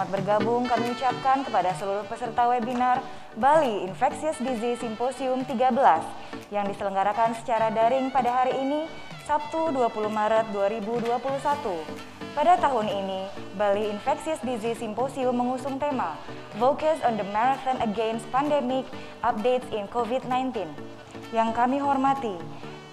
Selamat bergabung kami ucapkan kepada seluruh peserta webinar Bali Infectious Disease Symposium 13 yang diselenggarakan secara daring pada hari ini, Sabtu 20 Maret 2021. Pada tahun ini, Bali Infectious Disease Symposium mengusung tema Focus on the Marathon Against Pandemic Updates in COVID-19. Yang kami hormati,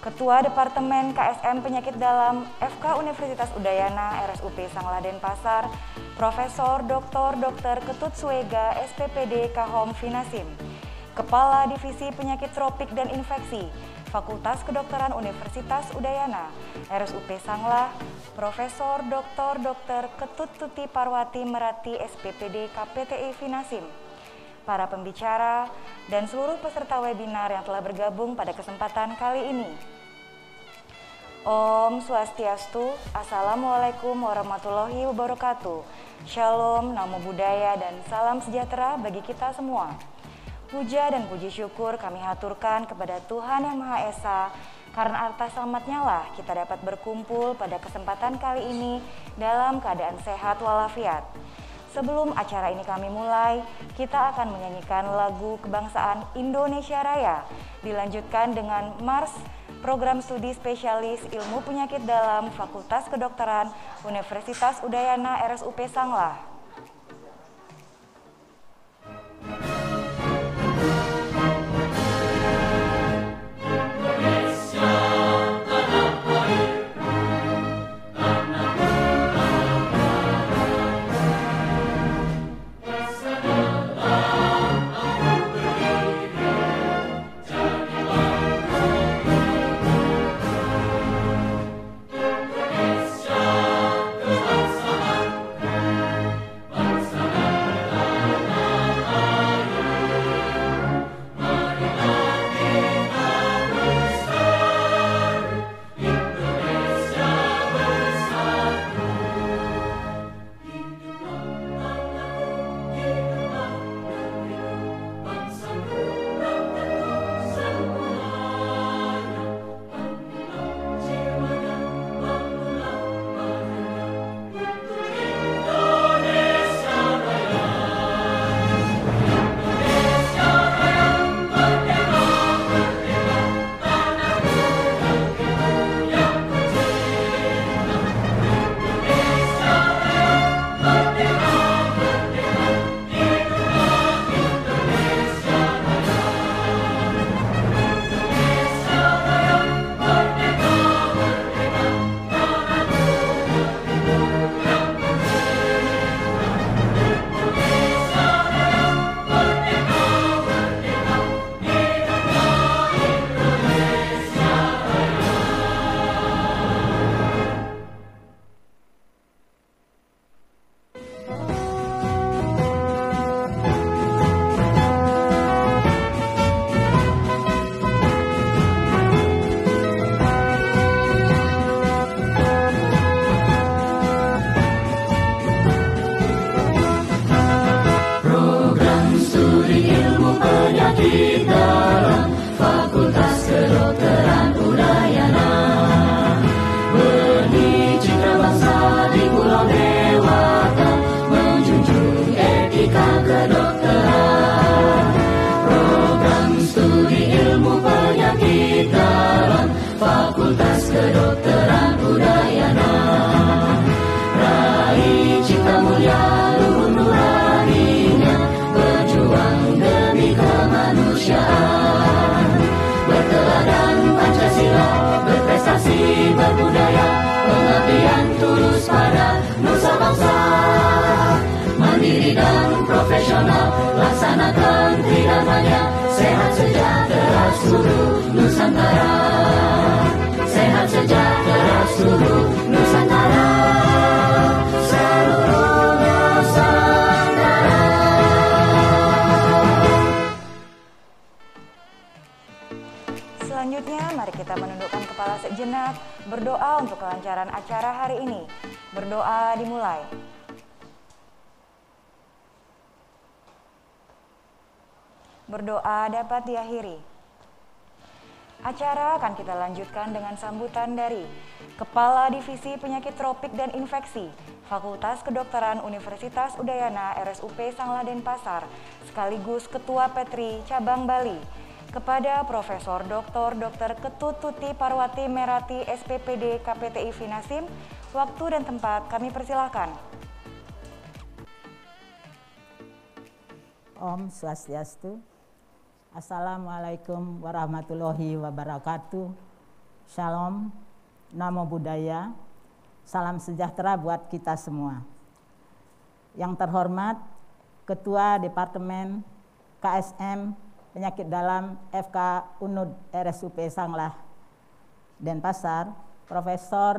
Ketua Departemen KSM Penyakit Dalam FK Universitas Udayana RSUP Sanglah Denpasar, Profesor Dr. Ketut Suega SPPD Kahom Finasim, Kepala Divisi Penyakit Tropik dan Infeksi Fakultas Kedokteran Universitas Udayana RSUP Sanglah, Profesor Dr. Ketut Tuti Parwati Merati SPPD KPTI Finasim, para pembicara, dan seluruh peserta webinar yang telah bergabung pada kesempatan kali ini. Om Swastiastu, Assalamualaikum warahmatullahi wabarakatuh. Shalom, Namo Buddhaya, dan salam sejahtera bagi kita semua. Puja dan puji syukur kami haturkan kepada Tuhan Yang Maha Esa, karena atas selamatnya lah kita dapat berkumpul pada kesempatan kali ini dalam keadaan sehat walafiat. Sebelum acara ini kami mulai, kita akan menyanyikan lagu kebangsaan Indonesia Raya, dilanjutkan dengan Mars Program Studi Spesialis Ilmu Penyakit Dalam Fakultas Kedokteran Universitas Udayana RSUP Sanglah. Selanjutnya, mari kita menundukkan kepala sejenak, berdoa untuk kelancaran acara hari ini. Berdoa dimulai. Berdoa dapat diakhiri. Acara akan kita lanjutkan dengan sambutan dari Kepala Divisi Penyakit Tropik dan Infeksi, Fakultas Kedokteran Universitas Udayana RSUP Sanglah Denpasar, sekaligus Ketua Petri Cabang Bali, kepada Profesor Dr. Ketut Tuti Parwati Merati SPPD KPTI Finasim. Waktu dan tempat kami persilahkan. Om Swastiastu. Assalamualaikum warahmatullahi wabarakatuh. Shalom, Namo Buddhaya. Salam sejahtera buat kita semua. Yang terhormat Ketua Departemen KSM Penyakit Dalam FK UNUD RSUP Sanglah Denpasar, Profesor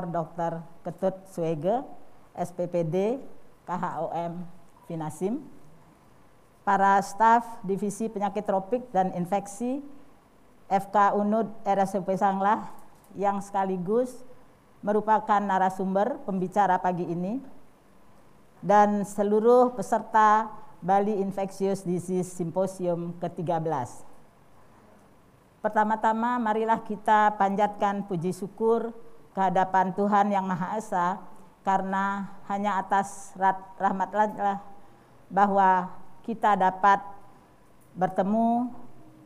Dr. Ketut Suege SPPD KHOM Finasim, para staf Divisi Penyakit Tropik dan Infeksi FK UNUD RSUP Sanglah yang sekaligus merupakan narasumber pembicara pagi ini, dan seluruh peserta Bali Infectious Disease Symposium ke-13. Pertama-tama marilah kita panjatkan puji syukur kehadapan Tuhan Yang Maha Esa, karena hanya atas rahmat-Nya bahwa kita dapat bertemu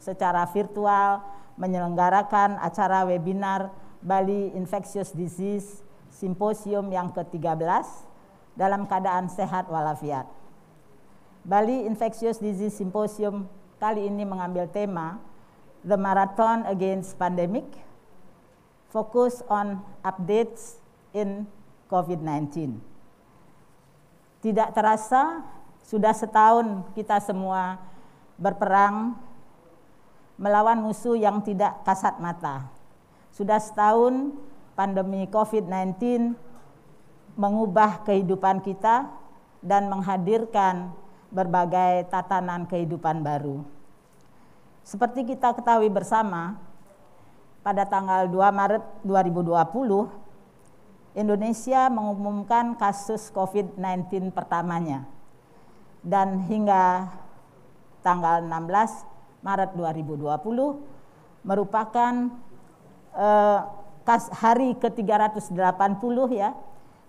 secara virtual menyelenggarakan acara webinar Bali Infectious Disease Symposium yang ke-13 dalam keadaan sehat walafiat. Bali Infectious Disease Symposium kali ini mengambil tema The Marathon Against Pandemic, Focus on Updates in COVID-19. Tidak terasa sudah setahun kita semua berperang melawan musuh yang tidak kasat mata. Sudah setahun pandemi COVID-19 mengubah kehidupan kita dan menghadirkan berbagai tatanan kehidupan baru. Seperti kita ketahui bersama, pada tanggal 2 Maret 2020, Indonesia mengumumkan kasus COVID-19 pertamanya. Dan hingga tanggal 16 Maret 2020 merupakan hari ke-380 ya.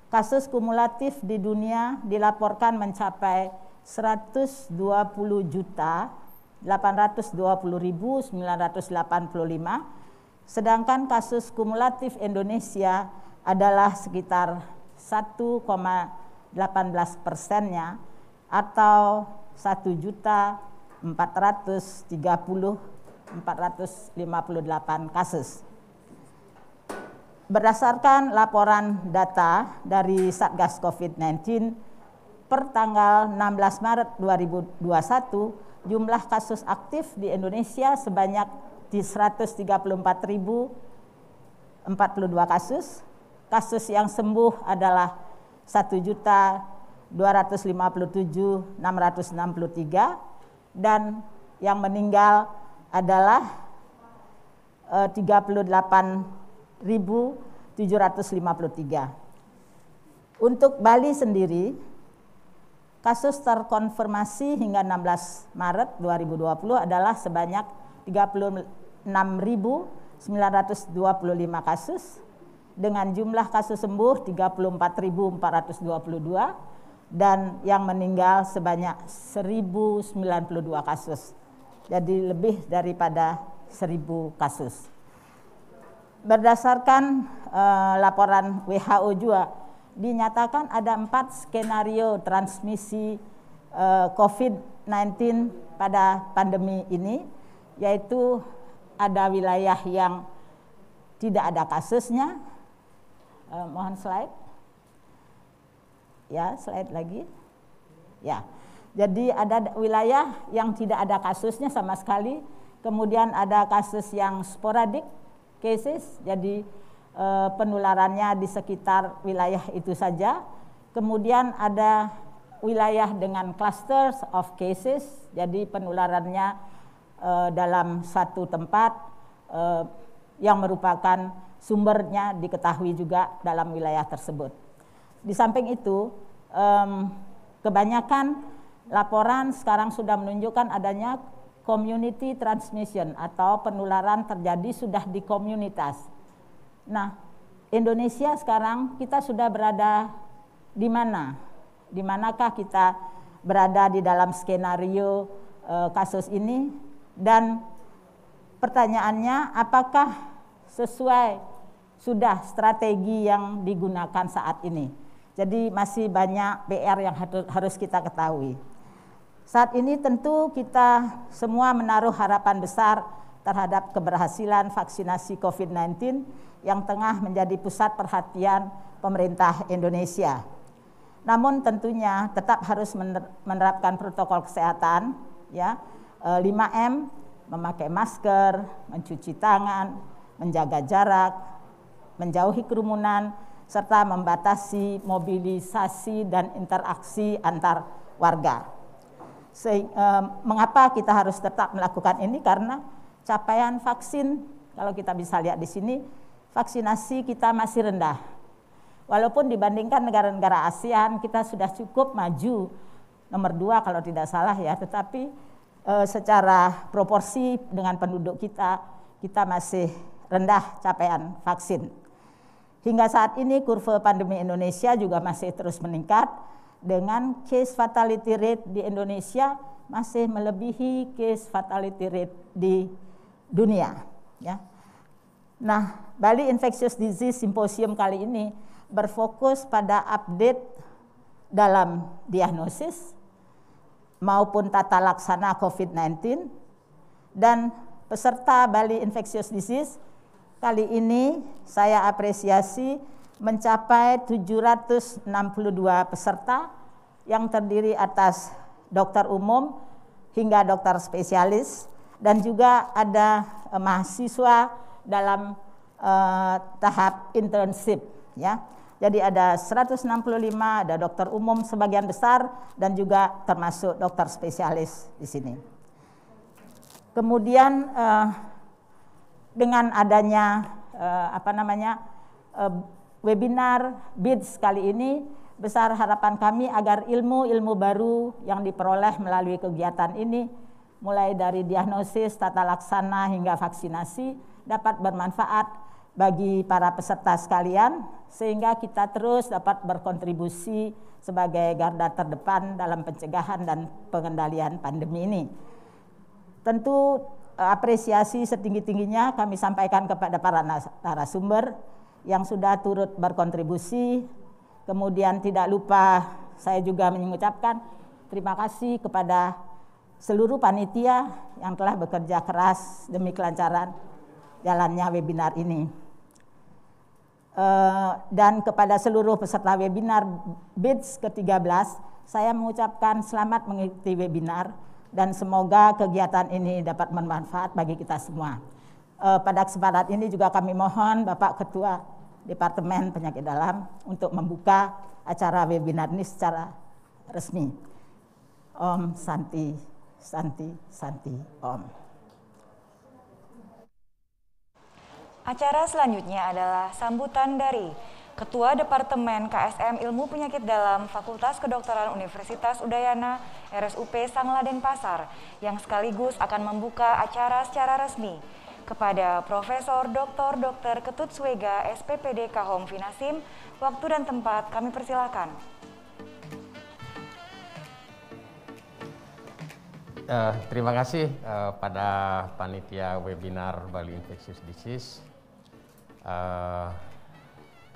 Kasus kumulatif di dunia dilaporkan mencapai 120.820.985, sedangkan kasus kumulatif Indonesia adalah sekitar 1,18%-nya atau 1.430.458 kasus. Berdasarkan laporan data dari Satgas COVID-19 per tanggal 16 Maret 2021, jumlah kasus aktif di Indonesia sebanyak 134.042 kasus. Kasus yang sembuh adalah 1.257.663 dan yang meninggal adalah 38.753. Untuk Bali sendiri, kasus terkonfirmasi hingga 16 Maret 2020 adalah sebanyak 36.925 kasus dengan jumlah kasus sembuh 34.422 dan yang meninggal sebanyak 1.092 kasus. Jadi lebih daripada 1.000 kasus. Berdasarkan laporan WHO juga dinyatakan ada 4 skenario transmisi COVID-19 pada pandemi ini, yaitu ada wilayah yang tidak ada kasusnya. Mohon slide. Ya, slide lagi. Ya. Jadi ada wilayah yang tidak ada kasusnya sama sekali. Kemudian ada kasus yang sporadik cases, jadi penularannya di sekitar wilayah itu saja. Kemudian ada wilayah dengan clusters of cases, jadi penularannya dalam satu tempat yang merupakan sumbernya diketahui juga dalam wilayah tersebut. Di samping itu, kebanyakan laporan sekarang sudah menunjukkan adanya community transmission atau penularan terjadi sudah di komunitas. Nah, Indonesia sekarang kita sudah berada di mana? Di manakah kita berada di dalam skenario kasus ini? Dan pertanyaannya, apakah sesuai sudah strategi yang digunakan saat ini? Jadi masih banyak PR yang harus kita ketahui. Saat ini tentu kita semua menaruh harapan besar terhadap keberhasilan vaksinasi COVID-19 yang tengah menjadi pusat perhatian pemerintah Indonesia. Namun tentunya tetap harus menerapkan protokol kesehatan, ya, 5M, memakai masker, mencuci tangan, menjaga jarak, menjauhi kerumunan, serta membatasi mobilisasi dan interaksi antar warga. Mengapa kita harus tetap melakukan ini? Karena capaian vaksin, kalau kita bisa lihat di sini, vaksinasi kita masih rendah. Walaupun dibandingkan negara-negara ASEAN, kita sudah cukup maju, nomor 2 kalau tidak salah ya, tetapi secara proporsi dengan penduduk kita masih rendah capaian vaksin. Hingga saat ini kurva pandemi Indonesia juga masih terus meningkat, dengan case fatality rate di Indonesia masih melebihi case fatality rate di dunia. Ya. Nah, Bali Infectious Disease Symposium kali ini berfokus pada update dalam diagnosis maupun tata laksana COVID-19, dan peserta Bali Infectious Disease kali ini saya apresiasi mencapai 762 peserta yang terdiri atas dokter umum hingga dokter spesialis, dan juga ada mahasiswa dalam tahap internship, ya. Jadi ada 165, ada dokter umum sebagian besar, dan juga termasuk dokter spesialis di sini. Kemudian dengan adanya webinar BIDS kali ini, besar harapan kami agar ilmu-ilmu baru yang diperoleh melalui kegiatan ini, mulai dari diagnosis, tata laksana hingga vaksinasi, dapat bermanfaat bagi para peserta sekalian, sehingga kita terus dapat berkontribusi sebagai garda terdepan dalam pencegahan dan pengendalian pandemi ini. Tentu apresiasi setinggi-tingginya kami sampaikan kepada para narasumber yang sudah turut berkontribusi. Kemudian tidak lupa saya juga mengucapkan terima kasih kepada seluruh panitia yang telah bekerja keras demi kelancaran jalannya webinar ini. Dan kepada seluruh peserta webinar BIDS ke-13, saya mengucapkan selamat mengikuti webinar dan semoga kegiatan ini dapat bermanfaat bagi kita semua. Pada kesempatan ini juga kami mohon Bapak Ketua Departemen Penyakit Dalam untuk membuka acara webinar ini secara resmi. Om Santi, Santi, Santi, Om. Acara selanjutnya adalah sambutan dari Ketua Departemen KSM Ilmu Penyakit Dalam Fakultas Kedokteran Universitas Udayana RSUP Sangla Denpasar, yang sekaligus akan membuka acara secara resmi. Kepada Profesor Dr. Ketut Swega SPPD Kahom Finasim, waktu dan tempat kami persilakan. Terima kasih pada panitia webinar Bali Infectious Disease.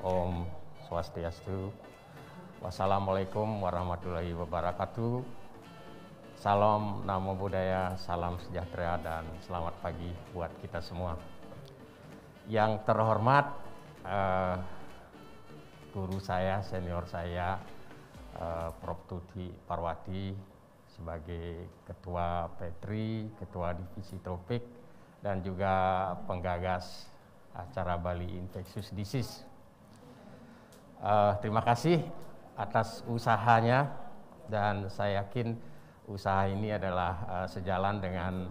Om Swastiastu. Wassalamualaikum warahmatullahi wabarakatuh. Salam, namo buddhaya, salam sejahtera, dan selamat pagi buat kita semua. Yang terhormat guru saya, senior saya, Prof. Tuti Parwati sebagai Ketua Petri, Ketua Divisi Tropik, dan juga penggagas acara Bali Infectious Disease. Terima kasih atas usahanya, dan saya yakin usaha ini adalah sejalan dengan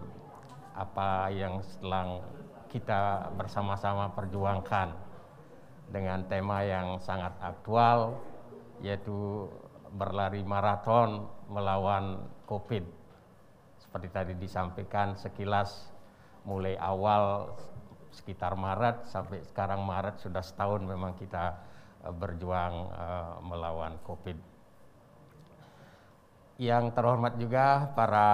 apa yang sedang kita bersama-sama perjuangkan dengan tema yang sangat aktual, yaitu berlari maraton melawan COVID. seperti tadi disampaikan sekilas mulai awal sekitar Maret sampai sekarang Maret sudah setahun memang kita berjuang melawan COVID. Yang terhormat juga para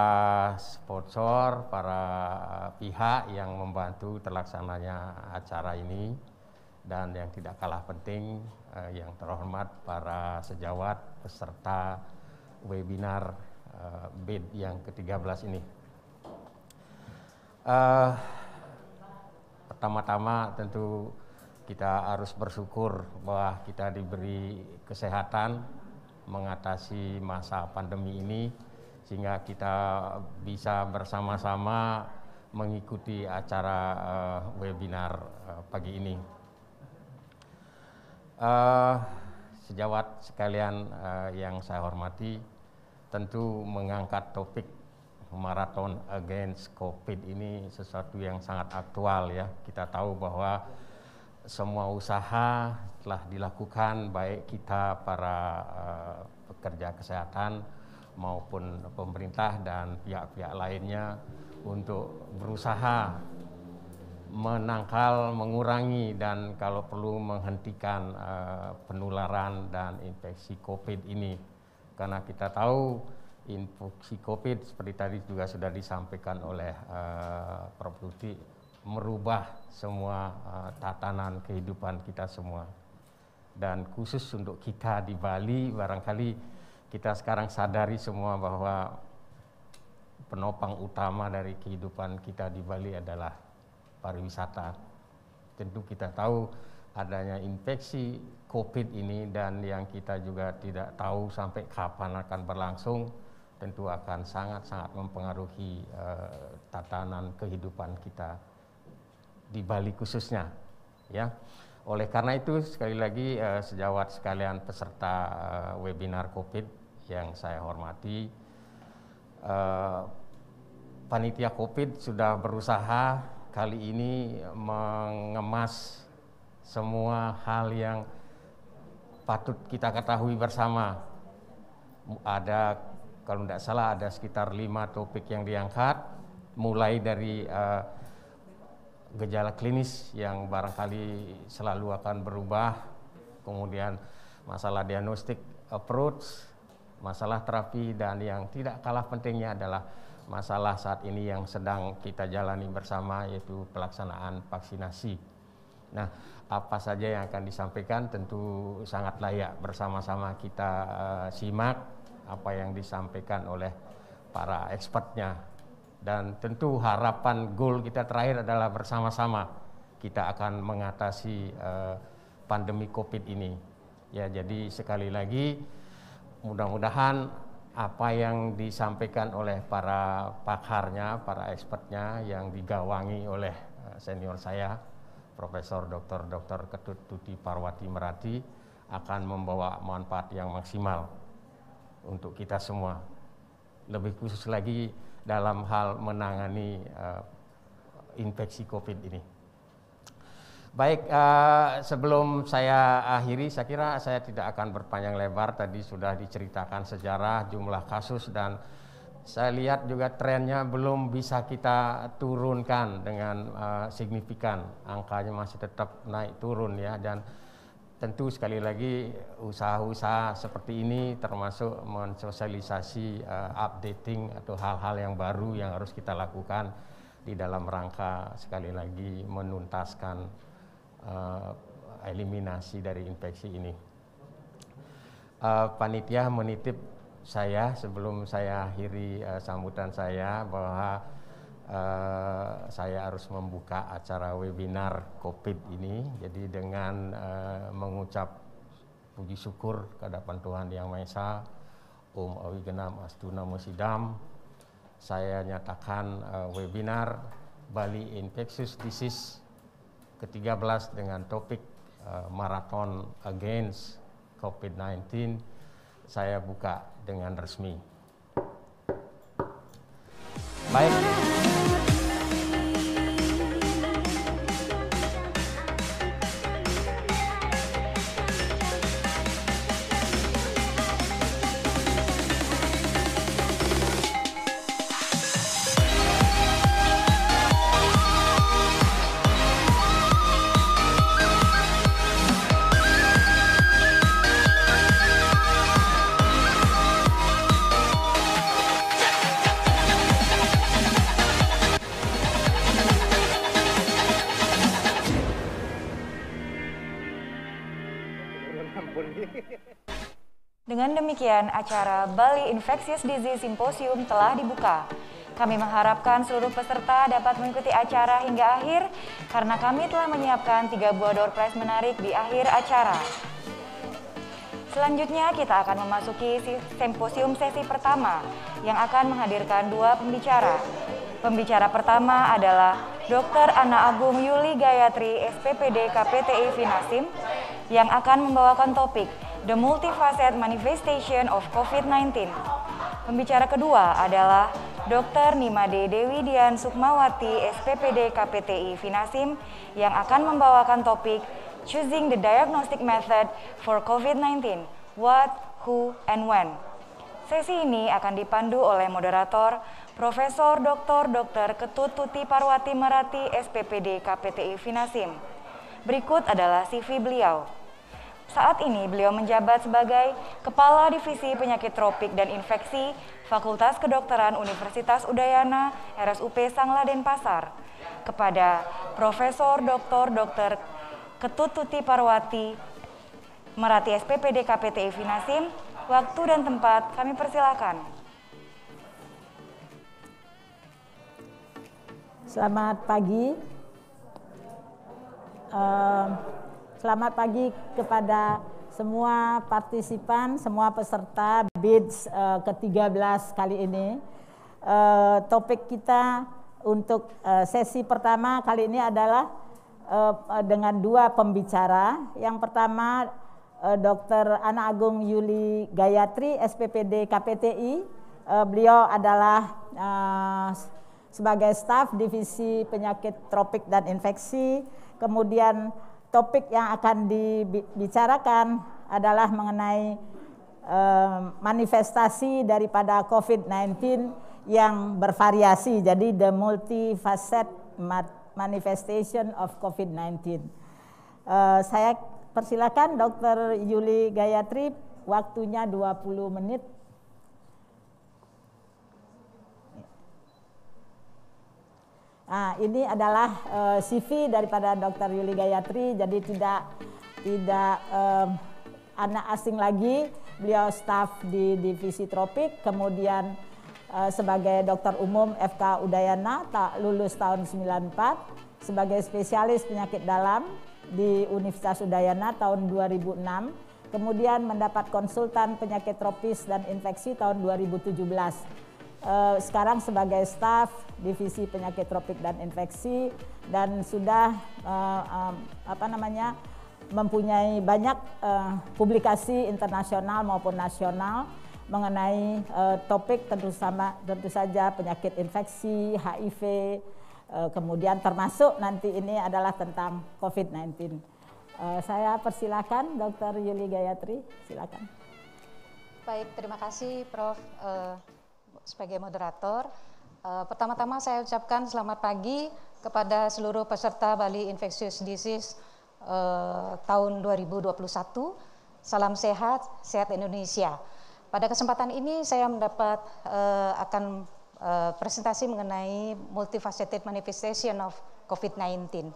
sponsor, para pihak yang membantu terlaksananya acara ini, dan yang tidak kalah penting yang terhormat para sejawat peserta webinar BID yang ke-13 ini. Pertama-tama tentu kita harus bersyukur bahwa kita diberi kesehatan mengatasi masa pandemi ini, sehingga kita bisa bersama-sama mengikuti acara webinar pagi ini. Sejawat sekalian yang saya hormati, tentu mengangkat topik Marathon Against COVID ini sesuatu yang sangat aktual ya. Kita tahu bahwa semua usaha telah dilakukan, baik kita para pekerja kesehatan maupun pemerintah dan pihak-pihak lainnya, untuk berusaha menangkal, mengurangi, dan kalau perlu menghentikan penularan dan infeksi COVID ini. Karena kita tahu infeksi COVID seperti tadi juga sudah disampaikan oleh Prof. Tuti, merubah semua tatanan kehidupan kita semua. Dan khusus untuk kita di Bali, barangkali kita sekarang sadari semua bahwa penopang utama dari kehidupan kita di Bali adalah pariwisata. Tentu kita tahu adanya infeksi COVID ini, dan yang kita juga tidak tahu sampai kapan akan berlangsung, tentu akan sangat-sangat mempengaruhi tatanan kehidupan kita di Bali khususnya, ya. Oleh karena itu, sekali lagi sejawat sekalian peserta webinar COVID yang saya hormati, panitia COVID sudah berusaha kali ini mengemas semua hal yang patut kita ketahui bersama. Ada, kalau tidak salah, ada sekitar 5 topik yang diangkat, mulai dari gejala klinis yang barangkali selalu akan berubah, kemudian masalah diagnostik approach, masalah terapi, dan yang tidak kalah pentingnya adalah masalah saat ini yang sedang kita jalani bersama, yaitu pelaksanaan vaksinasi. Nah, apa saja yang akan disampaikan tentu sangat layak bersama-sama kita simak apa yang disampaikan oleh para expertnya. Dan tentu harapan goal kita terakhir adalah bersama-sama kita akan mengatasi pandemi COVID ini. Ya, jadi sekali lagi mudah-mudahan apa yang disampaikan oleh para pakarnya, para expertnya yang digawangi oleh senior saya, Profesor Dr. Ketut Tuti Parwati Merati, akan membawa manfaat yang maksimal untuk kita semua. Lebih khusus lagi dalam hal menangani infeksi COVID ini. Baik, sebelum saya akhiri, saya kira saya tidak akan berpanjang lebar. Tadi sudah diceritakan sejarah, jumlah kasus, dan saya lihat juga trennya belum bisa kita turunkan dengan signifikan. Angkanya masih tetap naik turun ya, dan tentu sekali lagi usaha-usaha seperti ini termasuk mensosialisasi updating atau hal-hal yang baru yang harus kita lakukan di dalam rangka sekali lagi menuntaskan eliminasi dari infeksi ini. Panitia menitip saya sebelum saya akhiri sambutan saya bahwa saya harus membuka acara webinar COVID ini. Jadi dengan mengucap puji syukur kehadapan Tuhan Yang Maha Esa, Om Awigenam Astu Namo Sidam, saya nyatakan webinar Bali Infectious Disease ke-13 dengan topik Marathon Against COVID-19 saya buka dengan resmi. Baik. Dengan demikian, acara Bali Infectious Disease Symposium telah dibuka. Kami mengharapkan seluruh peserta dapat mengikuti acara hingga akhir karena kami telah menyiapkan 3 buah door prize menarik di akhir acara. Selanjutnya kita akan memasuki simposium sesi pertama yang akan menghadirkan 2 pembicara. Pembicara pertama adalah Dr. Ana Agung Yuli Gayatri, SPPD KPTI Finasim, yang akan membawakan topik The Multifaceted Manifestation of COVID-19. Pembicara kedua adalah Dr. Nimade Dewi Dian Sukmawati, SPPD KPTI Finasim, yang akan membawakan topik Choosing the Diagnostic Method for COVID-19, What, Who, and When. Sesi ini akan dipandu oleh moderator Profesor Dr. Ketut Tuti Parwati Merati, SPPD KPTI Finasim. Berikut adalah CV beliau. Saat ini beliau menjabat sebagai Kepala Divisi Penyakit Tropik dan Infeksi Fakultas Kedokteran Universitas Udayana, RSUP Sangla Denpasar. Kepada Profesor Dr. Ketut Tuti Parwati Merati, SPPD KPTI Finasim, waktu dan tempat kami persilakan. Selamat pagi. Selamat pagi kepada semua partisipan, semua peserta BIDS ke-13 kali ini. Topik kita untuk sesi pertama kali ini adalah dengan 2 pembicara. Yang pertama Dr. Ana Agung Yuli Gayatri, SPPD KPTI. Beliau adalah sebagai staf Divisi Penyakit Tropik dan Infeksi. Kemudian topik yang akan dibicarakan adalah mengenai manifestasi daripada COVID-19 yang bervariasi. Jadi the multifaceted manifestation of COVID-19. Saya persilakan Dr. Yuli Gayatri, waktunya 20 menit. Nah, ini adalah CV daripada Dr. Yuli Gayatri, jadi tidak anak asing lagi. Beliau staf di Divisi Tropik, kemudian sebagai dokter umum FK Udayana, lulus tahun 94, sebagai spesialis penyakit dalam di Universitas Udayana tahun 2006, kemudian mendapat konsultan penyakit tropis dan infeksi tahun 2017. Sekarang sebagai staf Divisi Penyakit Tropik dan Infeksi dan sudah mempunyai banyak publikasi internasional maupun nasional mengenai topik tentu saja penyakit infeksi, HIV, kemudian termasuk nanti ini adalah tentang COVID-19. Saya persilakan Dr. Yuli Gayatri, silakan. Baik, terima kasih Prof. Sebagai moderator. Pertama-tama saya ucapkan selamat pagi kepada seluruh peserta Bali Infectious Disease tahun 2021. Salam sehat, sehat Indonesia. Pada kesempatan ini saya mendapat akan presentasi mengenai multifaceted manifestation of COVID-19.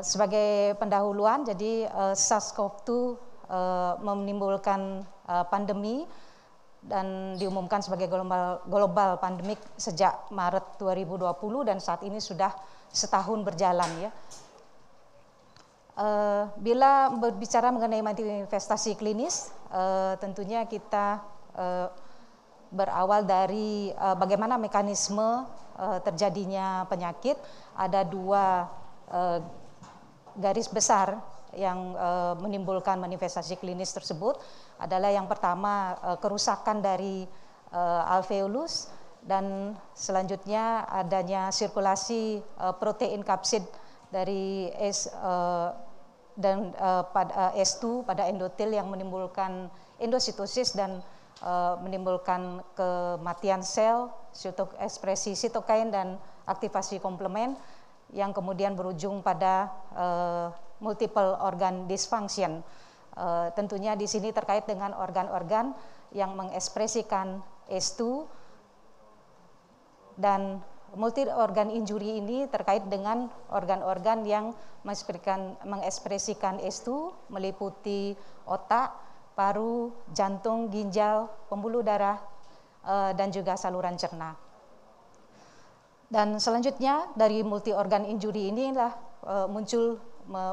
Sebagai pendahuluan, jadi SARS-CoV-2 menimbulkan pandemi dan diumumkan sebagai global pandemik sejak Maret 2020 dan saat ini sudah setahun berjalan ya. Bila berbicara mengenai manifestasi klinis, tentunya kita berawal dari bagaimana mekanisme terjadinya penyakit. Ada 2 garis besar yang menimbulkan manifestasi klinis tersebut adalah yang pertama kerusakan dari alveolus dan selanjutnya adanya sirkulasi protein kapsid dari S2 pada endotel yang menimbulkan endositosis dan menimbulkan kematian sel, ekspresi sitokain dan aktivasi komplement yang kemudian berujung pada multiple organ dysfunction. Tentunya di sini terkait dengan organ-organ yang mengekspresikan S2 dan multi organ injury ini terkait dengan organ-organ yang mengekspresikan S2 meliputi otak, paru, jantung, ginjal, pembuluh darah, dan juga saluran cerna. Dan selanjutnya dari multi organ injury inilah muncul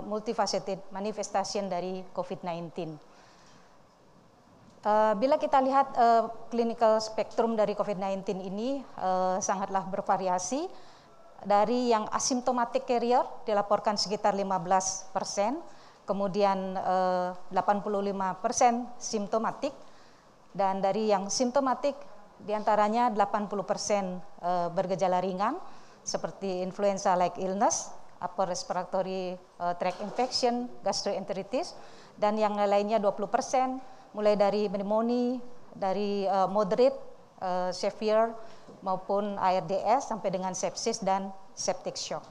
multifaceted manifestation dari COVID-19. Bila kita lihat clinical spectrum dari COVID-19 ini sangatlah bervariasi. Dari yang asymptomatic carrier dilaporkan sekitar 15%, kemudian 85% simptomatik, dan dari yang simptomatik diantaranya 80% bergejala ringan seperti influenza-like illness, upper respiratory tract infection, gastroenteritis, dan yang lainnya 20% mulai dari pneumonia, dari moderate, severe maupun ARDS sampai dengan sepsis dan septic shock.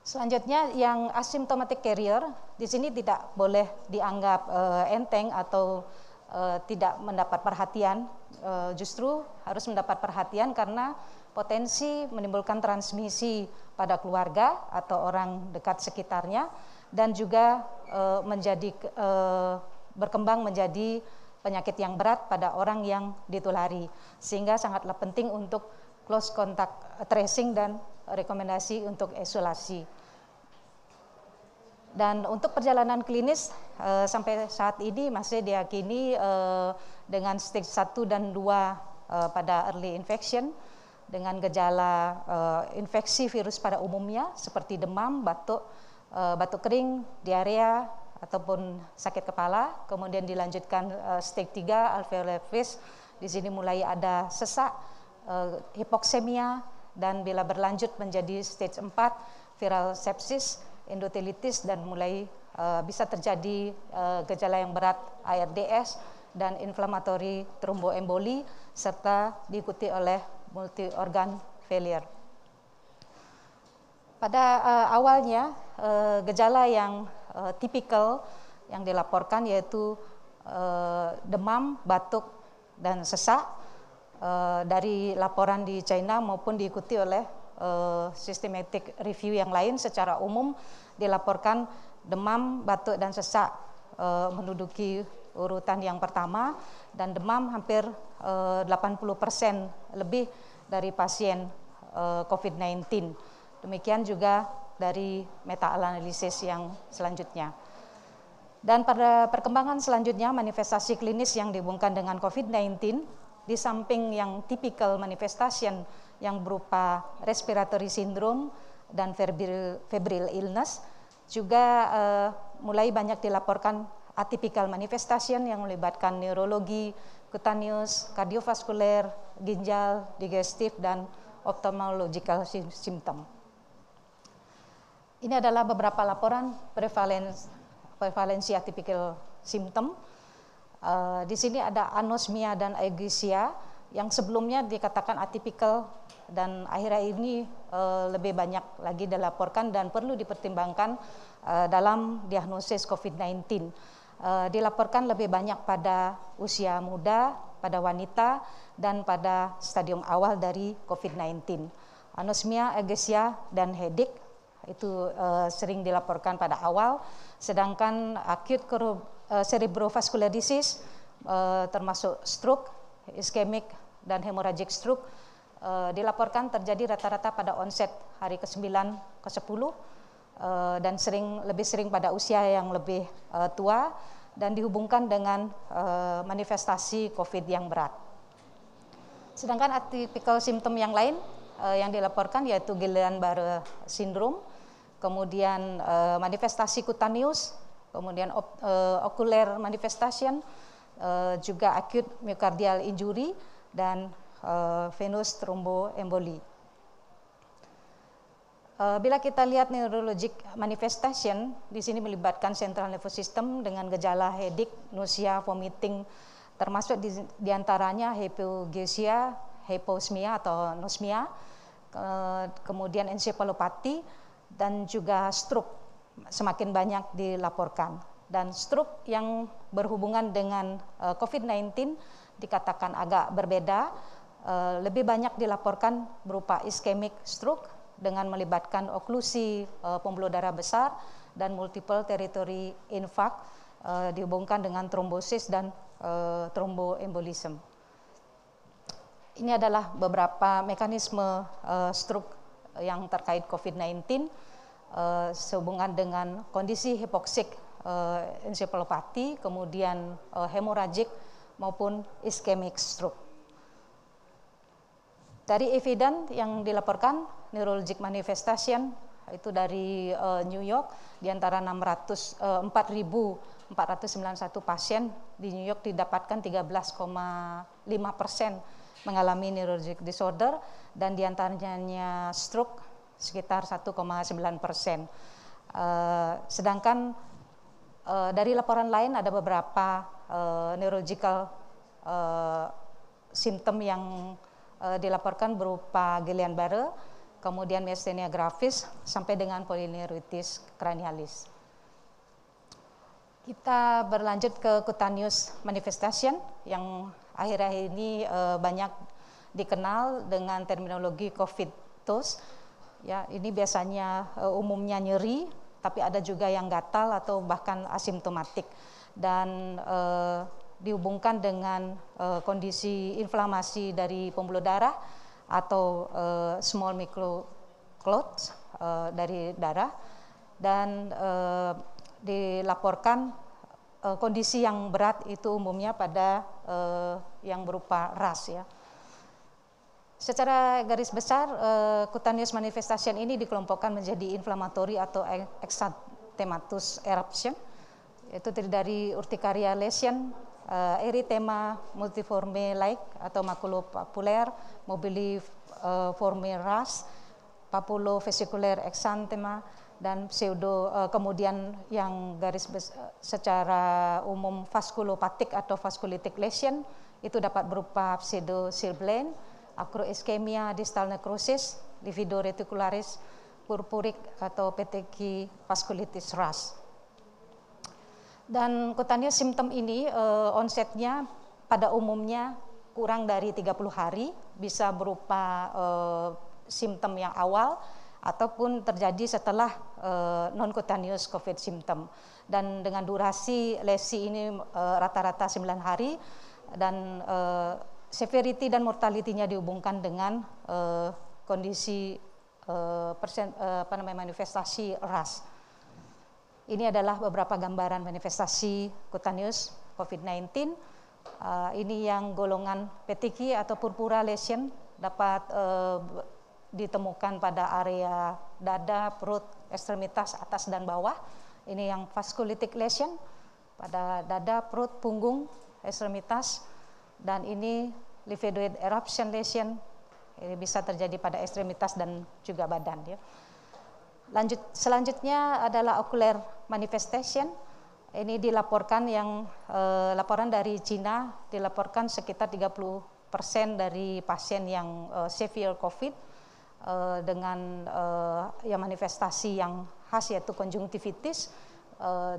Selanjutnya yang asymptomatic carrier di sini tidak boleh dianggap enteng atau tidak mendapat perhatian, justru harus mendapat perhatian karena potensi menimbulkan transmisi pada keluarga atau orang dekat sekitarnya dan juga berkembang menjadi penyakit yang berat pada orang yang ditulari, sehingga sangatlah penting untuk close contact tracing dan rekomendasi untuk isolasi. Dan untuk perjalanan klinis sampai saat ini masih diyakini dengan stage 1 dan 2 pada early infection dengan gejala infeksi virus pada umumnya seperti demam, batuk kering, diarea, ataupun sakit kepala, kemudian dilanjutkan stage 3 alveolar fish. Di sini mulai ada sesak, hipoksemia, dan bila berlanjut menjadi stage 4 viral sepsis, endotelitis, dan mulai bisa terjadi gejala yang berat ARDS dan inflammatory thromboemboli serta diikuti oleh multi organ failure. Pada awalnya gejala yang tipikal yang dilaporkan yaitu demam, batuk, dan sesak dari laporan di China maupun diikuti oleh systematic review yang lain. Secara umum dilaporkan demam, batuk, dan sesak menduduki urutan yang pertama, dan demam hampir 80% lebih dari pasien COVID-19. Demikian juga dari meta-analisis yang selanjutnya. Dan pada perkembangan selanjutnya manifestasi klinis yang dihubungkan dengan COVID-19, di samping yang typical manifestation yang berupa respiratory syndrome dan febrile illness, juga mulai banyak dilaporkan atypical manifestation yang melibatkan neurologi, cutaneous, kardiovaskuler, ginjal, digestif, dan ophthalmological symptom. Ini adalah beberapa laporan prevalensi atypical symptom. Di sini ada anosmia dan ageusia yang sebelumnya dikatakan atypical dan akhir-akhir ini lebih banyak lagi dilaporkan dan perlu dipertimbangkan dalam diagnosis COVID-19. Dilaporkan lebih banyak pada usia muda, pada wanita, dan pada stadium awal dari COVID-19. Anosmia, ageusia, dan headache itu sering dilaporkan pada awal, sedangkan acute cerebrovascular disease termasuk stroke, ischemic, dan hemorrhagic stroke dilaporkan terjadi rata-rata pada onset hari ke-9, ke-10 dan lebih sering pada usia yang lebih tua dan dihubungkan dengan manifestasi COVID yang berat. Sedangkan atypical symptom yang lain yang dilaporkan yaitu Guillain-Barré syndrome, kemudian manifestasi cutaneous, kemudian ocular manifestation, juga acute myocardial injury, dan venous thromboemboli. Bila kita lihat neurologic manifestation, di sini melibatkan central nervous system dengan gejala headache, nausea, vomiting, termasuk diantaranya hypogeusia, hyposmia atau anosmia, kemudian encephalopati, dan juga stroke semakin banyak dilaporkan. Dan stroke yang berhubungan dengan COVID-19 dikatakan agak berbeda. lebih banyak dilaporkan berupa ischemic stroke dengan melibatkan oklusi pembuluh darah besar dan multiple territory infarct dihubungkan dengan trombosis dan thromboembolism. Ini adalah beberapa mekanisme stroke yang terkait COVID-19 sehubungan dengan kondisi hipoksik encephalopati, kemudian hemorrhagic maupun ischemic stroke. Dari evidence yang dilaporkan, neurologic manifestation itu dari New York, di antara 4.491 pasien di New York didapatkan 13,5% mengalami neurologic disorder, dan di antaranya stroke sekitar 1,9%. Sedangkan dari laporan lain ada beberapa neurological simptom yang dilaporkan berupa Guillain-Barré, kemudian myasthenia gravis, sampai dengan polyneuritis cranialis. Kita berlanjut ke cutaneous manifestation yang akhir-akhir ini banyak dikenal dengan terminologi COVID-TOS. Ya, ini biasanya umumnya nyeri, tapi ada juga yang gatal atau bahkan asimptomatik, dan dihubungkan dengan kondisi inflamasi dari pembuluh darah atau small microclots dari darah, dan dilaporkan kondisi yang berat itu umumnya pada yang berupa ras, ya. Secara garis besar, cutaneous manifestation ini dikelompokkan menjadi inflammatory atau exanthematous eruption, yaitu terdiri dari urticaria lesion, erythema multiforme like atau makulopapuler, mobiliforme ras, papulovesicular exanthema, dan kemudian yang garis secara umum vasculopatic atau vasculitic lesion itu dapat berupa pseudosilblane, acroischemia, distal necrosis, livido reticularis, purpuric atau petechiae vasculitis ras. Dan cutaneous symptom ini onsetnya pada umumnya kurang dari 30 hari, bisa berupa simptom yang awal ataupun terjadi setelah non-cutaneous COVID symptom. Dan dengan durasi lesi ini rata-rata 9 hari, dan severity dan mortality-nya dihubungkan dengan kondisi manifestasi ras. Ini adalah beberapa gambaran manifestasi cutaneous COVID-19. Ini yang golongan petechiae atau purpura lesion dapat ditemukan pada area dada, perut, ekstremitas atas dan bawah. Ini yang vasculitic lesion pada dada, perut, punggung, ekstremitas, dan ini livedoid eruption lesion. Ini bisa terjadi pada ekstremitas dan juga badan, ya. Selanjutnya adalah ocular manifestation. Ini dilaporkan laporan dari Cina dilaporkan sekitar 30% dari pasien yang severe COVID dengan manifestasi yang khas yaitu konjungtivitis,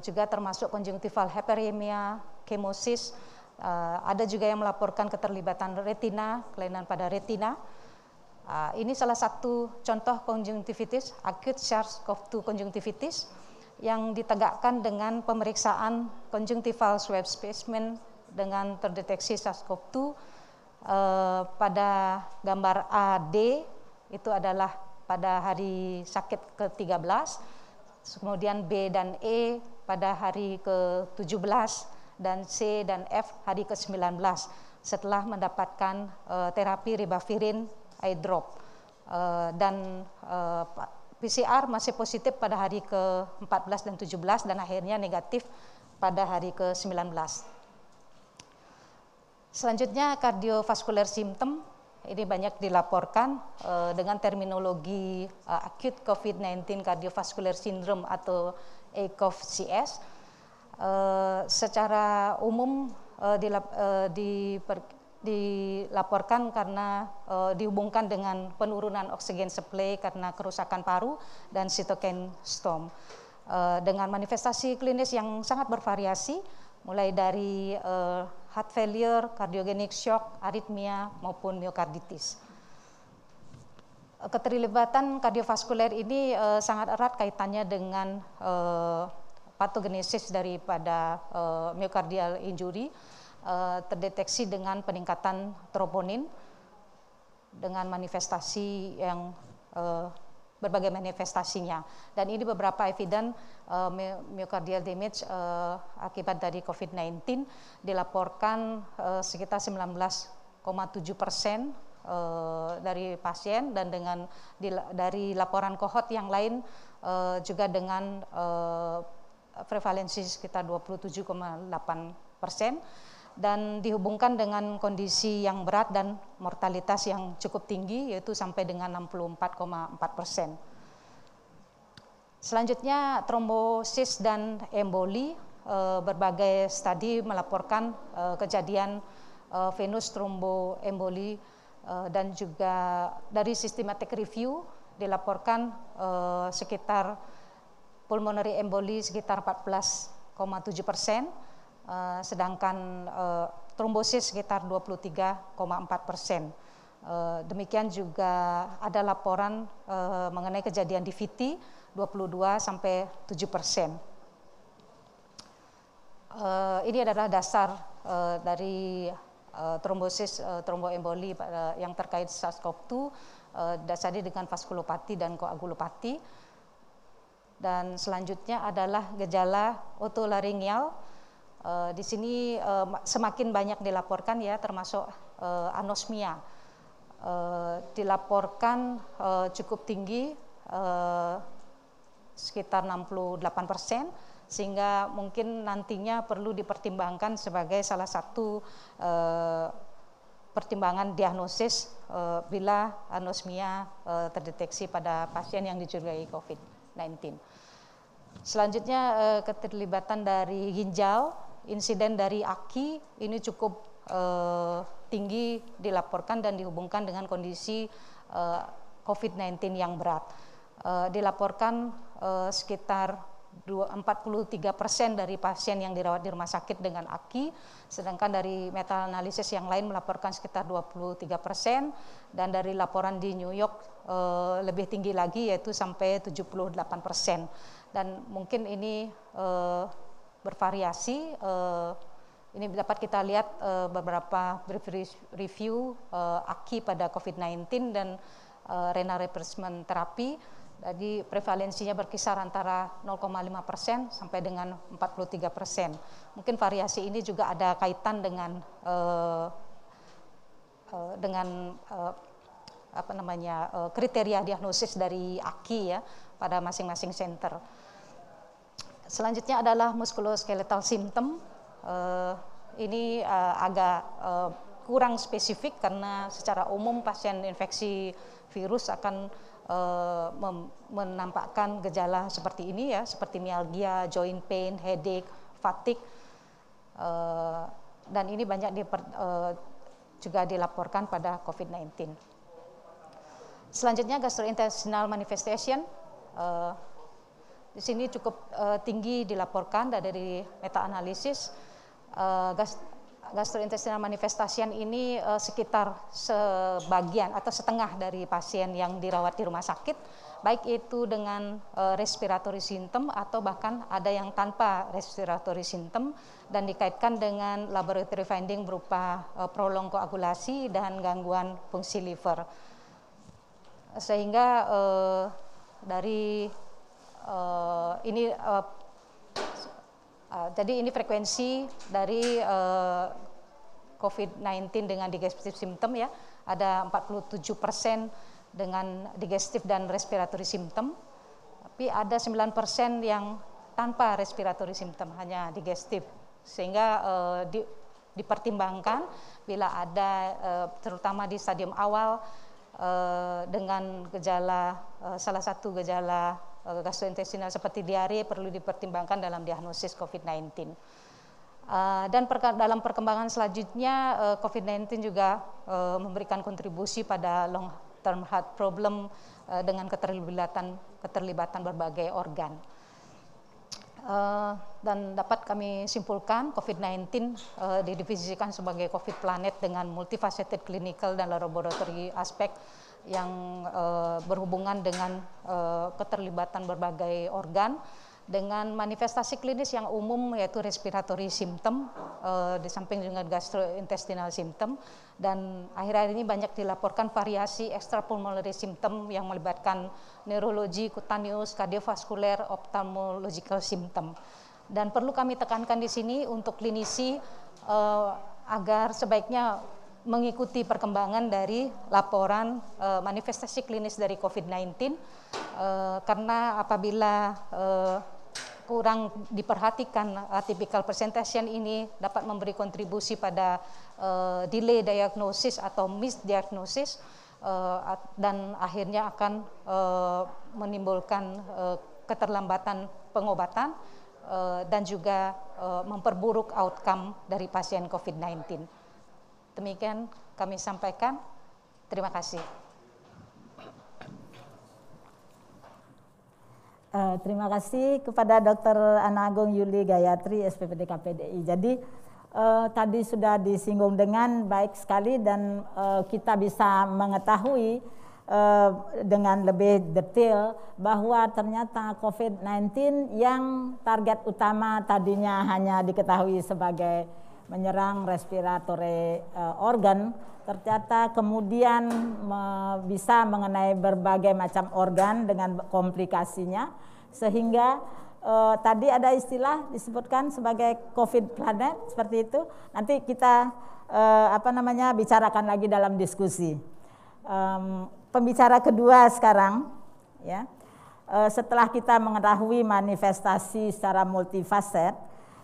juga termasuk konjungtival hyperemia, chemosis. Ada juga yang melaporkan keterlibatan retina, kelainan pada retina. Ini salah satu contoh konjungtivitis, acute SARS-CoV-2 konjungtivitis, yang ditegakkan dengan pemeriksaan conjunctival swab specimen dengan terdeteksi SARS-CoV-2 pada gambar AD, itu adalah pada hari sakit ke-13, kemudian B dan E pada hari ke-17, dan C dan F hari ke-19 setelah mendapatkan terapi ribavirin eye drop, dan PCR masih positif pada hari ke-14 dan 17 dan akhirnya negatif pada hari ke-19. Selanjutnya cardiovascular symptom, ini banyak dilaporkan dengan terminologi acute COVID-19 cardiovascular syndrome atau ACOV-CS. Secara umum dilaporkan karena dihubungkan dengan penurunan oksigen supply karena kerusakan paru dan cytokine storm, dengan manifestasi klinis yang sangat bervariasi, mulai dari heart failure, cardiogenic shock, aritmia maupun miokarditis. Keterlibatan kardiovaskuler ini sangat erat kaitannya dengan patogenesis daripada myocardial injury, terdeteksi dengan peningkatan troponin dengan manifestasi yang berbagai manifestasinya. Dan ini beberapa eviden myocardial damage akibat dari COVID-19 dilaporkan sekitar 19,7% dari pasien, dan dari laporan kohort yang lain juga dengan prevalensi sekitar 27,8%, dan dihubungkan dengan kondisi yang berat dan mortalitas yang cukup tinggi, yaitu sampai dengan 64,4%. Selanjutnya trombosis dan emboli. Berbagai studi melaporkan kejadian venous thromboemboli, dan juga dari systematic review dilaporkan sekitar pulmonary emboli sekitar 14,7%, sedangkan trombosis sekitar 23,4%. Demikian juga ada laporan mengenai kejadian DVT 22-7%. Ini adalah dasar dari trombosis tromboemboli yang terkait SARS-CoV-2, dasarnya dengan vaskulopati dan koagulopati. Dan selanjutnya adalah gejala otolaringeal. Di sini semakin banyak dilaporkan ya, termasuk anosmia. Dilaporkan cukup tinggi, sekitar 68%. Sehingga mungkin nantinya perlu dipertimbangkan sebagai salah satu pertimbangan diagnosis bila anosmia terdeteksi pada pasien yang dicurigai COVID-19. Selanjutnya keterlibatan dari ginjal, insiden dari AKI ini cukup tinggi dilaporkan dan dihubungkan dengan kondisi COVID-19 yang berat. Dilaporkan sekitar 43% dari pasien yang dirawat di rumah sakit dengan AKI, sedangkan dari meta analisis yang lain melaporkan sekitar 23%, dan dari laporan di New York lebih tinggi lagi, yaitu sampai 78%. Dan mungkin ini bervariasi. Ini dapat kita lihat beberapa review AKI pada COVID-19 dan renal replacement therapy. Jadi prevalensinya berkisar antara 0,5% sampai dengan 43%. Mungkin variasi ini juga ada kaitan dengan kriteria diagnosis dari AKI ya pada masing-masing center. Selanjutnya adalah musculoskeletal symptom. Ini agak kurang spesifik karena secara umum pasien infeksi virus akan menampakkan gejala seperti ini ya, seperti myalgia, joint pain, headache, fatigue, dan ini banyak juga dilaporkan pada COVID-19. Selanjutnya gastrointestinal manifestation. Di sini cukup tinggi dilaporkan dari meta analisis. Gastrointestinal manifestation ini sekitar sebagian atau setengah dari pasien yang dirawat di rumah sakit, baik itu dengan respiratory symptom atau bahkan ada yang tanpa respiratory symptom, dan dikaitkan dengan laboratory finding berupa prolong koagulasi dan gangguan fungsi liver. Sehingga jadi ini frekuensi dari COVID-19 dengan digestive symptom ya, ada 47% dengan digestive dan respiratory symptom, tapi ada 9% yang tanpa respiratory symptom, hanya digestive. Sehingga dipertimbangkan bila ada terutama di stadium awal dengan gejala salah satu gejala gastrointestinal seperti diare perlu dipertimbangkan dalam diagnosis COVID-19. Dan dalam perkembangan selanjutnya COVID-19 juga memberikan kontribusi pada long term heart problem dengan keterlibatan berbagai organ. Dan dapat kami simpulkan COVID-19 didefinisikan sebagai COVID planet dengan multifaceted clinical dan laboratory aspek yang berhubungan dengan keterlibatan berbagai organ dengan manifestasi klinis yang umum yaitu respiratory symptom di samping dengan gastrointestinal symptom, dan akhir-akhir ini banyak dilaporkan variasi extrapulmonary symptom yang melibatkan neurologi, cutaneous, kardiovaskuler, ophthalmological symptom. Dan perlu kami tekankan di sini untuk klinisi agar sebaiknya mengikuti perkembangan dari laporan manifestasi klinis dari COVID-19 karena apabila kurang diperhatikan atypical presentation ini dapat memberi kontribusi pada delay diagnosis atau misdiagnosis dan akhirnya akan menimbulkan keterlambatan pengobatan dan juga memperburuk outcome dari pasien COVID-19. Demikian kami sampaikan. Terima kasih. Terima kasih kepada Dr. Ana Agung Yuli Gayatri, SPPD KPDI. Jadi tadi sudah disinggung dengan baik sekali dan kita bisa mengetahui dengan lebih detail bahwa ternyata COVID-19 yang target utama tadinya hanya diketahui sebagai menyerang respiratory organ, ternyata kemudian bisa mengenai berbagai macam organ dengan komplikasinya, sehingga tadi ada istilah disebutkan sebagai COVID planet seperti itu. Nanti kita bicarakan lagi dalam diskusi. Pembicara kedua sekarang, ya, setelah kita mengetahui manifestasi secara multifacet,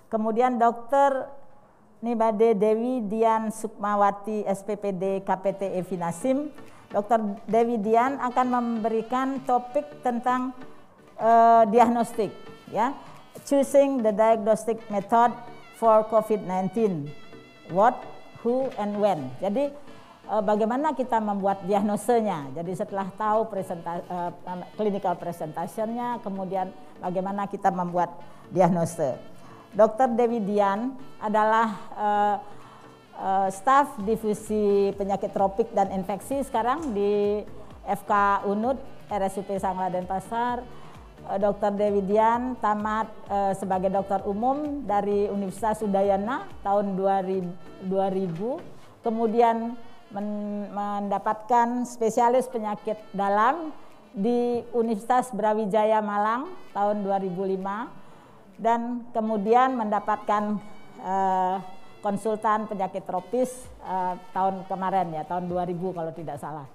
kemudian Dr. Nibade Dewi Dian Sukmawati, SPPD KPTE Finasim. Dr. Dewi Dian akan memberikan topik tentang diagnostik, ya, choosing the diagnostic method for COVID-19, what, who, and when. Jadi bagaimana kita membuat diagnosenya. Jadi setelah tahu clinical presentationnya, kemudian bagaimana kita membuat diagnose. Dr. Dewi Dian adalah staf divisi penyakit tropik dan infeksi sekarang di FK UNUD RSUP Sangla Denpasar. Dr. Dewi Dian tamat sebagai dokter umum dari Universitas Udayana tahun 2000, kemudian mendapatkan spesialis penyakit dalam di Universitas Brawijaya Malang tahun 2005. Dan kemudian mendapatkan konsultan penyakit tropis tahun kemarin, ya, tahun 2000 kalau tidak salah.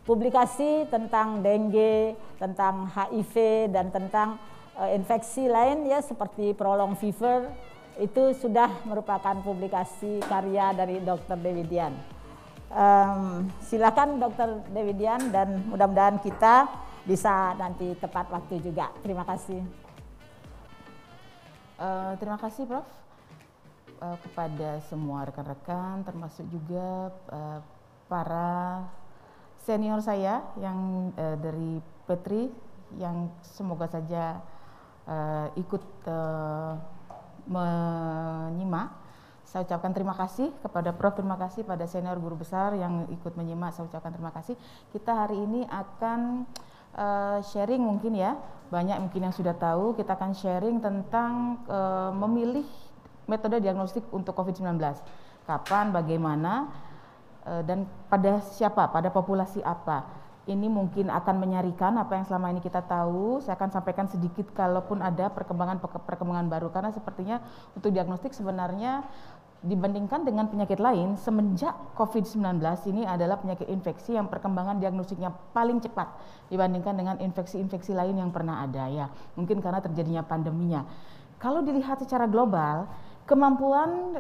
Publikasi tentang dengue, tentang HIV, dan tentang infeksi lain, ya, seperti prolonged fever, itu sudah merupakan publikasi karya dari Dr. Dewi Dian. Silakan Dr. Dewi Dian, dan mudah-mudahan kita bisa nanti tepat waktu juga. Terima kasih. Terima kasih Prof. Kepada semua rekan-rekan, termasuk juga para senior saya yang dari Petri yang semoga saja ikut menyimak. Saya ucapkan terima kasih kepada Prof, terima kasih pada senior guru besar yang ikut menyimak. Saya ucapkan terima kasih. Kita hari ini akan sharing mungkin, ya, banyak mungkin yang sudah tahu. Kita akan sharing tentang memilih metode diagnostik untuk COVID-19, kapan, bagaimana, dan pada siapa, pada populasi apa. Ini mungkin akan menyarikan apa yang selama ini kita tahu. Saya akan sampaikan sedikit kalaupun ada perkembangan baru, karena sepertinya untuk diagnostik sebenarnya dibandingkan dengan penyakit lain, semenjak COVID-19 ini adalah penyakit infeksi yang perkembangan diagnostiknya paling cepat dibandingkan dengan infeksi-infeksi lain yang pernah ada, ya. Mungkin karena terjadinya pandeminya. Kalau dilihat secara global, kemampuan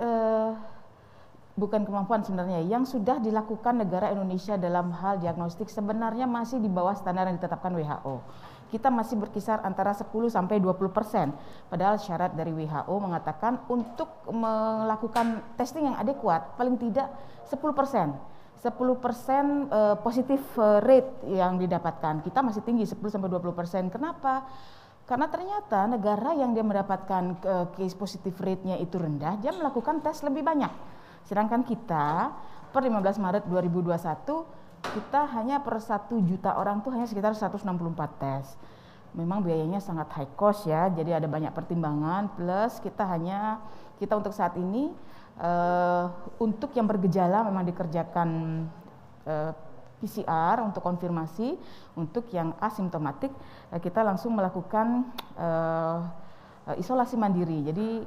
bukan kemampuan sebenarnya, yang sudah dilakukan negara Indonesia dalam hal diagnostik sebenarnya masih di bawah standar yang ditetapkan WHO. Kita masih berkisar antara 10 sampai 20%. Padahal syarat dari WHO mengatakan untuk melakukan testing yang adekuat paling tidak 10%. 10% positif rate yang didapatkan. Kita masih tinggi 10 sampai 20%. Kenapa? Karena ternyata negara yang dia mendapatkan case positive rate-nya itu rendah, dia melakukan tes lebih banyak. Sedangkan kita per 15 Maret 2021 kita hanya per 1 juta orang tuh hanya sekitar 164 tes. Memang biayanya sangat high cost ya, jadi ada banyak pertimbangan, plus kita untuk saat ini untuk yang bergejala memang dikerjakan PCR untuk konfirmasi, untuk yang asimptomatik kita langsung melakukan isolasi mandiri. Jadi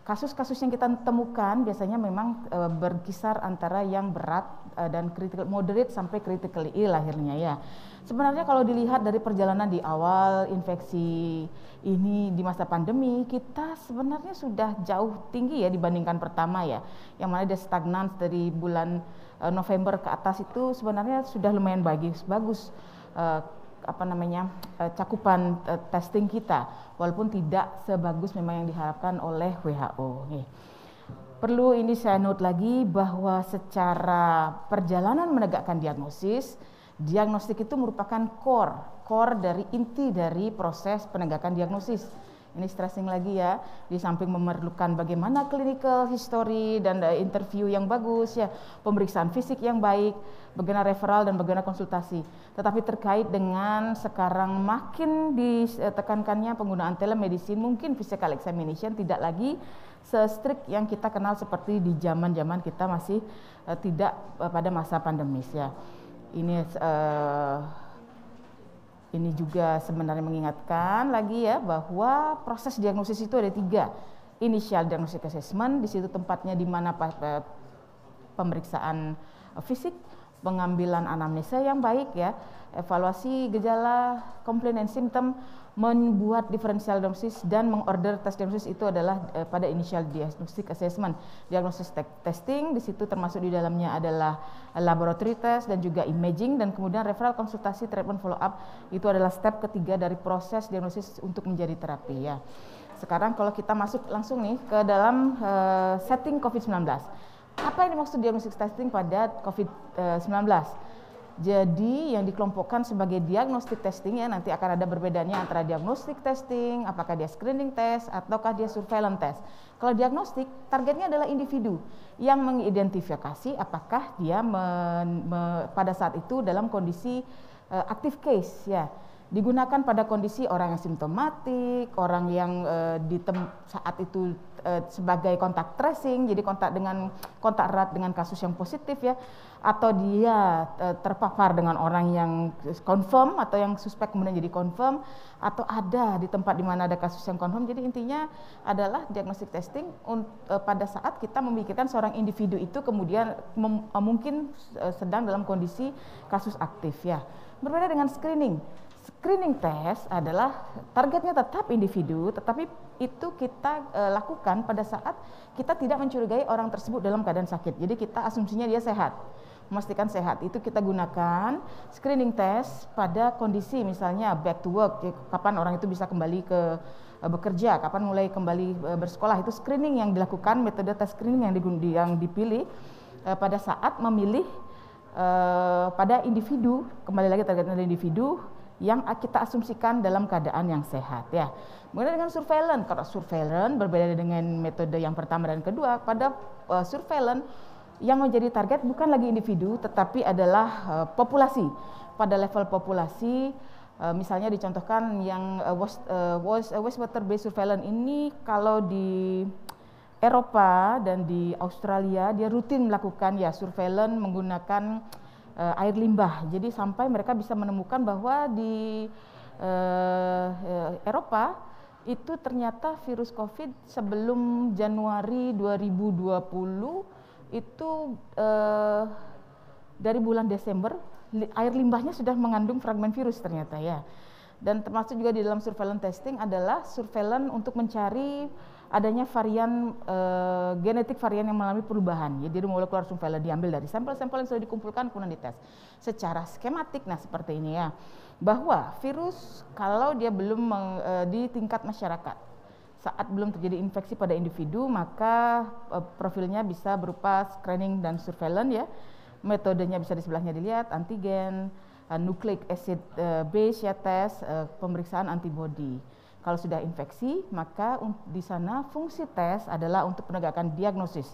kasus-kasus yang kita temukan biasanya memang berkisar antara yang berat dan critical moderate sampai critically ill akhirnya ya. Sebenarnya kalau dilihat dari perjalanan di awal infeksi ini di masa pandemi, kita sebenarnya sudah jauh tinggi ya dibandingkan pertama ya. Yang mana dia stagnan dari bulan November ke atas itu sebenarnya sudah lumayan bagus cakupan testing kita, walaupun tidak sebagus memang yang diharapkan oleh WHO. Perlu ini saya note lagi bahwa secara perjalanan menegakkan diagnostik itu merupakan core dari inti dari proses penegakan diagnosis. Ini stressing lagi ya, di samping memerlukan bagaimana clinical history dan interview yang bagus ya, pemeriksaan fisik yang baik, bagaimana referral dan bagaimana konsultasi. Tetapi terkait dengan sekarang makin ditekankannya penggunaan telemedicine, mungkin physical examination tidak lagi se-strict yang kita kenal seperti di zaman-zaman kita masih tidak pada masa pandemis ya. Ini juga sebenarnya mengingatkan lagi ya bahwa proses diagnosis itu ada 3. Initial diagnostic assessment, di situ tempatnya di mana pemeriksaan fisik, pengambilan anamnesa yang baik ya, evaluasi gejala, komplain dan simptom, membuat differential diagnosis dan mengorder tes diagnosis itu adalah pada initial diagnostic assessment. Diagnosis testing di situ termasuk di dalamnya adalah laboratory test dan juga imaging, dan kemudian referral konsultasi treatment follow up itu adalah step ketiga dari proses diagnosis untuk menjadi terapi ya. Sekarang kalau kita masuk langsung nih ke dalam setting COVID-19. Apa yang dimaksud diagnostic testing pada COVID-19? Jadi yang dikelompokkan sebagai diagnostic testing ya, nanti akan ada berbedanya antara diagnostic testing, apakah dia screening test ataukah dia surveillance test. Kalau diagnostik targetnya adalah individu yang mengidentifikasi apakah dia pada saat itu dalam kondisi active case ya. Digunakan pada kondisi orang yang simptomatik, orang yang saat itu sebagai kontak tracing, jadi kontak erat dengan kasus yang positif ya, atau dia terpapar dengan orang yang confirm atau yang suspek kemudian jadi confirm, atau ada di tempat di mana ada kasus yang confirm. Jadi intinya adalah diagnostic testing pada saat kita memikirkan seorang individu itu kemudian mungkin sedang dalam kondisi kasus aktif ya. Berbeda dengan screening. Screening test adalah targetnya tetap individu, tetapi itu kita lakukan pada saat kita tidak mencurigai orang tersebut dalam keadaan sakit. Jadi kita asumsinya dia sehat, memastikan sehat. Itu kita gunakan screening test pada kondisi misalnya back to work, kapan orang itu bisa kembali ke bekerja, kapan mulai kembali bersekolah. Itu screening yang dilakukan, metode tes screening yang dipilih pada saat memilih pada individu, kembali lagi targetnya adalah individu yang kita asumsikan dalam keadaan yang sehat ya. Kemudian dengan surveillance, kalau surveillance berbeda dengan metode yang pertama dan kedua. Pada surveillance yang menjadi target bukan lagi individu tetapi adalah populasi. Pada level populasi misalnya dicontohkan yang wastewater based surveillance ini, kalau di Eropa dan di Australia dia rutin melakukan ya surveillance menggunakan air limbah. Jadi sampai mereka bisa menemukan bahwa di Eropa itu ternyata virus COVID sebelum Januari 2020 itu dari bulan Desember air limbahnya sudah mengandung fragmen virus ternyata ya. Dan termasuk juga di dalam surveillance testing adalah surveillance untuk mencari adanya varian genetik varian yang mengalami perubahan. Jadi molekular surveillance diambil dari sampel-sampel yang sudah dikumpulkan kemudian dites secara skematik. Nah seperti ini ya, bahwa virus kalau dia belum di tingkat masyarakat, saat belum terjadi infeksi pada individu, maka profilnya bisa berupa screening dan surveillance ya. Metodenya bisa di sebelahnya dilihat, antigen, nucleic acid base ya tes, pemeriksaan antibody. Kalau sudah infeksi, maka di sana fungsi tes adalah untuk penegakan diagnosis.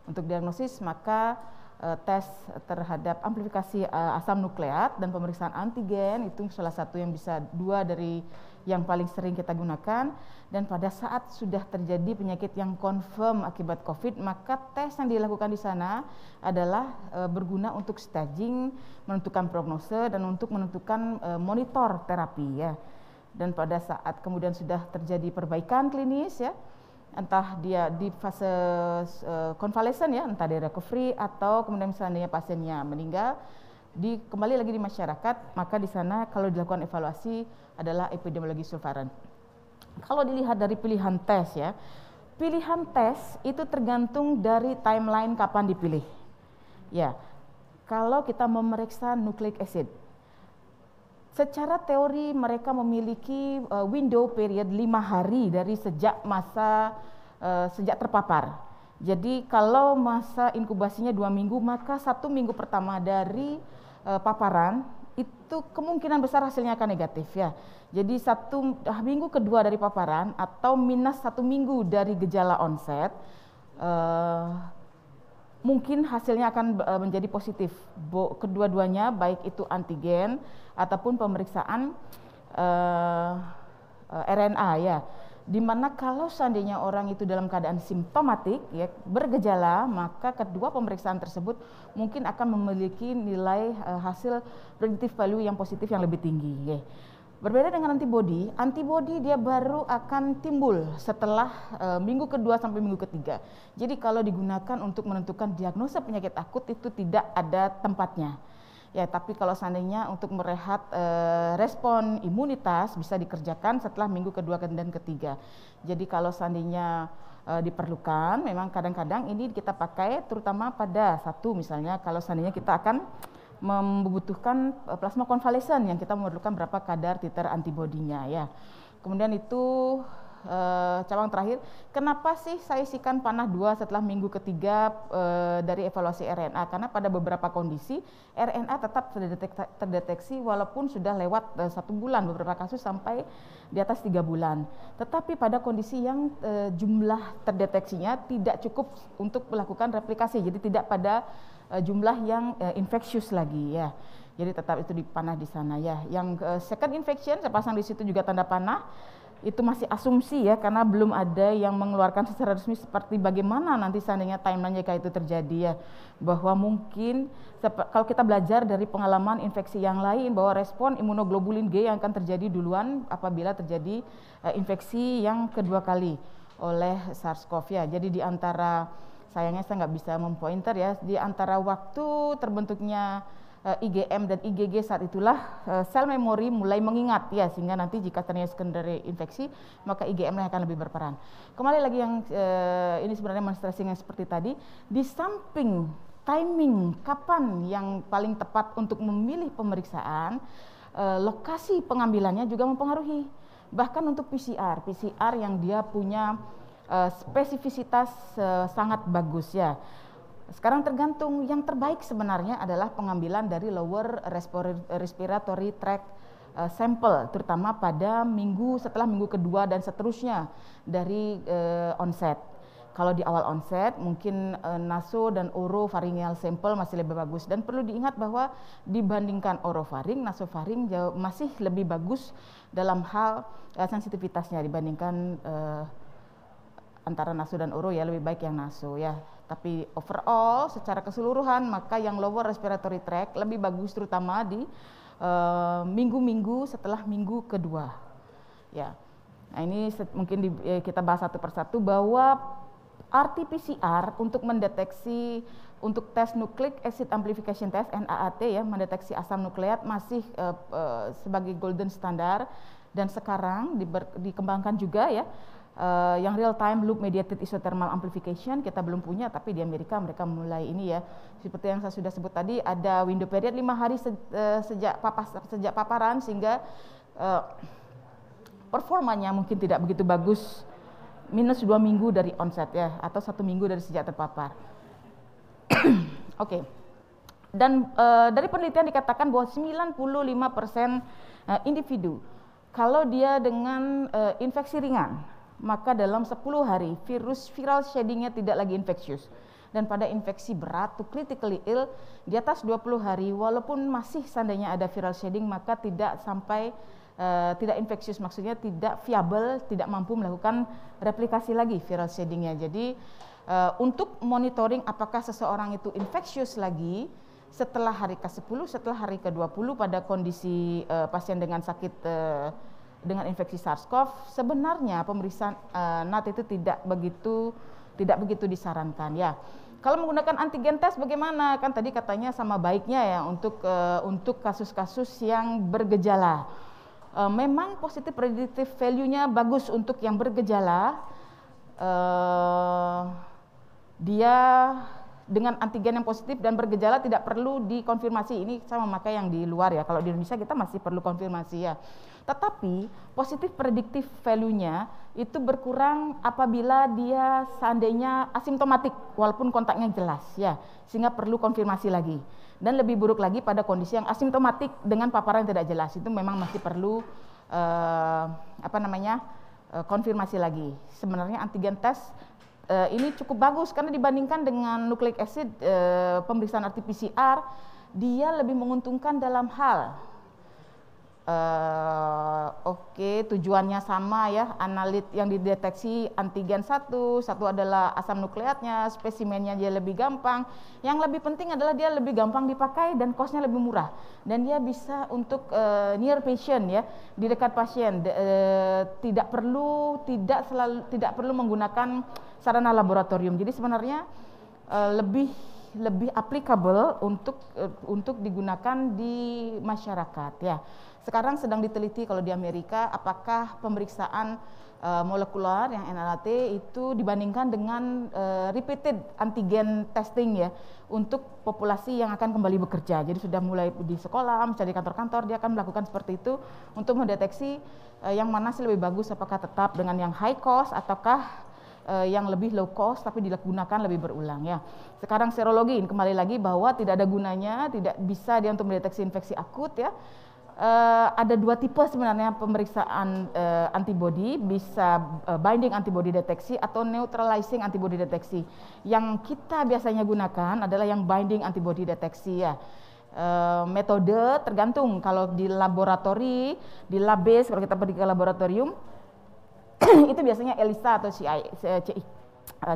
Untuk diagnosis, maka tes terhadap amplifikasi asam nukleat dan pemeriksaan antigen itu salah satu yang bisa, dua dari yang paling sering kita gunakan. Dan pada saat sudah terjadi penyakit yang confirm akibat COVID, maka tes yang dilakukan di sana adalah berguna untuk staging, menentukan prognose dan untuk menentukan monitor terapi ya. Dan pada saat kemudian sudah terjadi perbaikan klinis ya, entah dia di fase konvalesen ya, entah dia recovery atau kemudian misalnya pasiennya meninggal, kembali lagi di masyarakat, maka di sana kalau dilakukan evaluasi adalah epidemiologi surveillance. Kalau dilihat dari pilihan tes ya, pilihan tes itu tergantung dari timeline kapan dipilih. Ya, kalau kita memeriksa nucleic acid, secara teori mereka memiliki window period 5 hari dari sejak sejak terpapar. Jadi kalau masa inkubasinya 2 minggu, maka 1 minggu pertama dari paparan itu kemungkinan besar hasilnya akan negatif ya. Jadi 1 minggu kedua dari paparan atau minus 1 minggu dari gejala onset, mungkin hasilnya akan menjadi positif. Kedua-duanya, baik itu antigen ataupun pemeriksaan RNA ya. Dimana kalau seandainya orang itu dalam keadaan simptomatik ya, bergejala, maka kedua pemeriksaan tersebut mungkin akan memiliki nilai hasil predictive value yang positif yang lebih tinggi ya. Berbeda dengan antibodi, antibodi dia baru akan timbul setelah minggu kedua sampai minggu ketiga. Jadi kalau digunakan untuk menentukan diagnosa penyakit akut itu tidak ada tempatnya. Ya, tapi kalau seandainya untuk merehat respon imunitas bisa dikerjakan setelah minggu kedua dan ketiga. Jadi kalau seandainya diperlukan, memang kadang-kadang ini kita pakai terutama pada misalnya kalau seandainya kita akan membutuhkan plasma konvalesen yang kita memerlukan berapa kadar titer antibodinya ya. Kemudian itu cabang terakhir, kenapa sih saya isikan panah 2 setelah minggu ketiga dari evaluasi RNA? Karena pada beberapa kondisi RNA tetap terdeteksi walaupun sudah lewat 1 bulan, beberapa kasus sampai di atas 3 bulan. Tetapi pada kondisi yang jumlah terdeteksinya tidak cukup untuk melakukan replikasi, jadi tidak pada jumlah yang infectious lagi ya. Jadi tetap itu dipanah di sana ya. Yang second infection saya pasang di situ juga tanda panah. Itu masih asumsi ya, karena belum ada yang mengeluarkan secara resmi seperti bagaimana nanti seandainya timeline jika itu terjadi ya. Bahwa mungkin kalau kita belajar dari pengalaman infeksi yang lain bahwa respon imunoglobulin G yang akan terjadi duluan apabila terjadi infeksi yang kedua kali oleh SARS-CoV ya. Jadi di antara, sayangnya saya nggak bisa mempointer ya, di antara waktu terbentuknya IgM dan IgG saat itulah sel memori mulai mengingat ya, sehingga nanti jika terjadi secondary infeksi maka IgM akan lebih berperan. Kembali lagi yang ini sebenarnya men-stressing yang seperti tadi, di samping timing kapan yang paling tepat untuk memilih pemeriksaan, lokasi pengambilannya juga mempengaruhi. Bahkan untuk PCR yang dia punya spesifisitas sangat bagus ya. Sekarang tergantung, yang terbaik sebenarnya adalah pengambilan dari lower respiratory tract sampel, terutama pada setelah minggu kedua dan seterusnya dari onset. Kalau di awal onset mungkin naso dan oropharyngeal sampel masih lebih bagus, dan perlu diingat bahwa dibandingkan orofaring, nasofaring masih lebih bagus dalam hal sensitivitasnya dibandingkan antara naso dan oro ya, lebih baik yang naso ya. Tapi overall secara keseluruhan maka yang lower respiratory tract lebih bagus terutama di minggu-minggu setelah minggu kedua. Ya. Nah, ini mungkin kita bahas satu persatu bahwa RT-PCR untuk mendeteksi untuk tes nucleic acid amplification test NAAT ya, mendeteksi asam nukleat masih sebagai golden standard, dan sekarang dikembangkan juga ya. Yang real time loop mediated isothermal amplification kita belum punya, tapi di Amerika mereka mulai ini ya. Seperti yang saya sudah sebut tadi, ada window period 5 hari sejak paparan, sehingga performanya mungkin tidak begitu bagus, minus 2 minggu dari onset ya, atau 1 minggu dari sejak terpapar. Oke. Dan dari penelitian dikatakan bahwa 95% individu Kalau dia dengan infeksi ringan, maka dalam 10 hari viral shedding-nya tidak lagi infeksius. Dan pada infeksi berat, to critically ill, di atas 20 hari, walaupun masih seandainya ada viral shedding, maka tidak sampai tidak infeksius, maksudnya tidak viable, tidak mampu melakukan replikasi lagi viral shedding-nya. Jadi untuk monitoring apakah seseorang itu infeksius lagi setelah hari ke-10, setelah hari ke-20 pada kondisi pasien dengan sakit dengan infeksi SARS-CoV, sebenarnya pemeriksaan NAT itu tidak begitu disarankan ya. Kalau menggunakan antigen tes bagaimana? Kan tadi katanya sama baiknya ya untuk kasus-kasus yang bergejala. Memang positif predictive value-nya bagus untuk yang bergejala. Dia dengan antigen yang positif dan bergejala tidak perlu dikonfirmasi. Ini saya memakai yang di luar ya. Kalau di Indonesia kita masih perlu konfirmasi ya. Tetapi positif predictive value-nya itu berkurang apabila dia seandainya asimptomatik walaupun kontaknya jelas ya, sehingga perlu konfirmasi lagi. Dan lebih buruk lagi pada kondisi yang asimptomatik dengan paparan yang tidak jelas, itu memang masih perlu konfirmasi lagi. Sebenarnya antigen tes ini cukup bagus karena dibandingkan dengan nucleic acid pemeriksaan RT-PCR, dia lebih menguntungkan dalam hal tujuannya sama ya, analit yang dideteksi antigen satu adalah asam nukleatnya, spesimennya dia lebih gampang. Yang lebih penting adalah dia lebih gampang dipakai dan cost-nya lebih murah. Dan dia bisa untuk near patient ya, di dekat pasien, tidak perlu menggunakan sarana laboratorium. Jadi sebenarnya lebih applicable untuk digunakan di masyarakat ya. Sekarang sedang diteliti kalau di Amerika apakah pemeriksaan molekular yang NLAT itu dibandingkan dengan repeated antigen testing ya untuk populasi yang akan kembali bekerja. Jadi sudah mulai di sekolah, mencari kantor-kantor, dia akan melakukan seperti itu untuk mendeteksi yang mana sih lebih bagus, apakah tetap dengan yang high cost ataukah yang lebih low cost tapi digunakan lebih berulang ya. Sekarang serologi kembali lagi bahwa tidak ada gunanya, tidak bisa dia untuk mendeteksi infeksi akut ya. Ada dua tipe sebenarnya pemeriksaan antibody, bisa binding antibody deteksi atau neutralizing antibody deteksi. Yang kita biasanya gunakan adalah yang binding antibody deteksi ya. Metode tergantung, kalau di laboratori, di lab base, kalau kita pergi ke laboratorium itu biasanya ELISA atau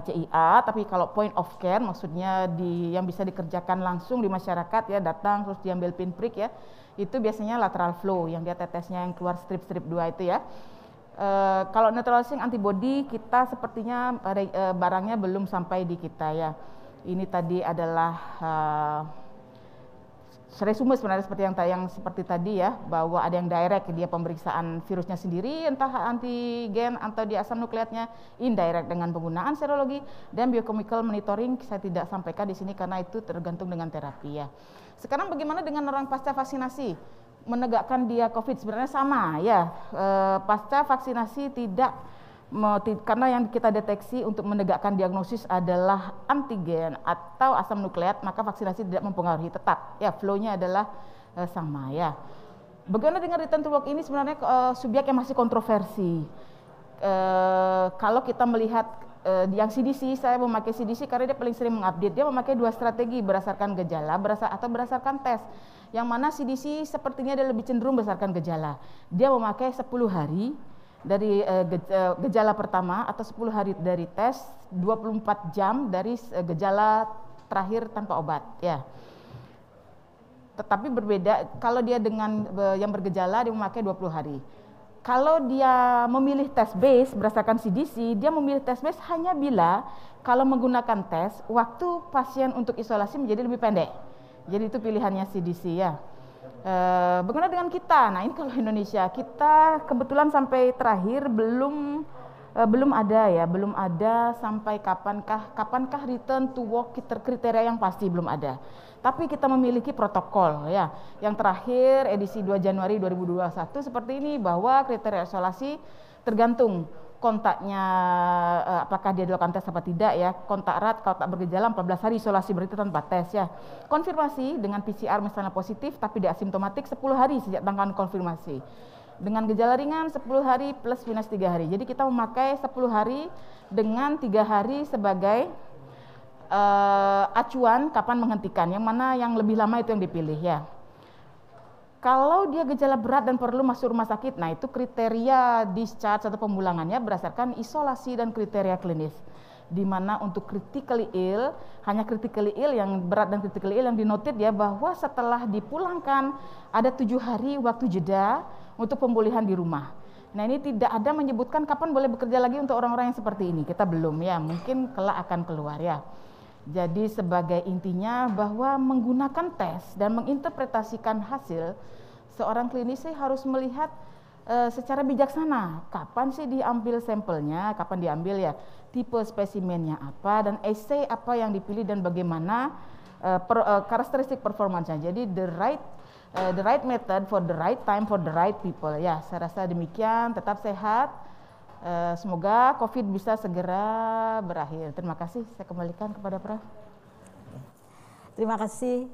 CIA, tapi kalau point of care maksudnya yang bisa dikerjakan langsung di masyarakat ya, datang terus diambil pinprick ya, itu biasanya lateral flow yang dia tetesnya yang keluar strip-strip 2 itu ya. Kalau neutralizing antibody kita sepertinya barangnya belum sampai di kita ya. Ini tadi adalah resume sebenarnya seperti yang seperti tadi ya, bahwa ada yang direct dia pemeriksaan virusnya sendiri entah antigen atau di asam nukleatnya, indirect dengan penggunaan serologi, dan biochemical monitoring saya tidak sampaikan di sini karena itu tergantung dengan terapi ya. Sekarang bagaimana dengan orang pasca vaksinasi? Menegakkan dia COVID sebenarnya sama ya. Pasca vaksinasi karena yang kita deteksi untuk menegakkan diagnosis adalah antigen atau asam nukleat, maka vaksinasi tidak mempengaruhi, tetap ya flow-nya adalah sama ya. Bagaimana dengan return to work ini? Sebenarnya subjek yang masih kontroversi. Kalau kita melihat yang CDC, saya memakai CDC karena dia paling sering mengupdate. Dia memakai dua strategi, berdasarkan gejala atau berdasarkan tes. Yang mana CDC sepertinya dia lebih cenderung berdasarkan gejala. Dia memakai 10 hari dari gejala pertama atau 10 hari dari tes, 24 jam dari gejala terakhir tanpa obat ya. Tetapi berbeda kalau dia dengan yang bergejala, dia memakai 20 hari. Kalau dia memilih tes base berdasarkan CDC, dia memilih tes base hanya bila kalau menggunakan tes waktu pasien untuk isolasi menjadi lebih pendek. Jadi itu pilihannya CDC ya. Bagaimana dengan kita? Nah ini kalau Indonesia, kita kebetulan sampai terakhir belum ada sampai kapankah return to work kriteria yang pasti belum ada. Tapi kita memiliki protokol ya. Yang terakhir edisi 2 Januari 2021 seperti ini, bahwa kriteria isolasi tergantung kontaknya, apakah dia dilakukan tes apa tidak ya. Kontak erat kalau tak bergejala 14 hari isolasi, berarti tanpa tes ya. Konfirmasi dengan PCR misalnya positif tapi dia asimptomatik 10 hari sejak tanggal konfirmasi. Dengan gejala ringan 10 hari plus minus 3 hari. Jadi kita memakai 10 hari dengan 3 hari sebagai acuan kapan menghentikan. Yang mana yang lebih lama itu yang dipilih ya. Kalau dia gejala berat dan perlu masuk rumah sakit, nah itu kriteria discharge atau pemulangannya berdasarkan isolasi dan kriteria klinis. Di mana untuk critically ill, hanya critically ill yang berat dan critically ill yang dinotit ya, bahwa setelah dipulangkan ada 7 hari waktu jeda untuk pemulihan di rumah. Nah ini tidak ada menyebutkan kapan boleh bekerja lagi untuk orang-orang yang seperti ini. Kita belum ya, mungkin kelak akan keluar ya. Jadi sebagai intinya bahwa menggunakan tes dan menginterpretasikan hasil, seorang klinisi harus melihat secara bijaksana kapan sih diambil sampelnya, kapan diambil ya, tipe spesimennya apa, dan assay apa yang dipilih dan bagaimana karakteristik performanya. Jadi the right method for the right time for the right people ya. Saya rasa demikian. Tetap sehat. Semoga COVID bisa segera berakhir. Terima kasih. Saya kembalikan kepada Prof. Terima kasih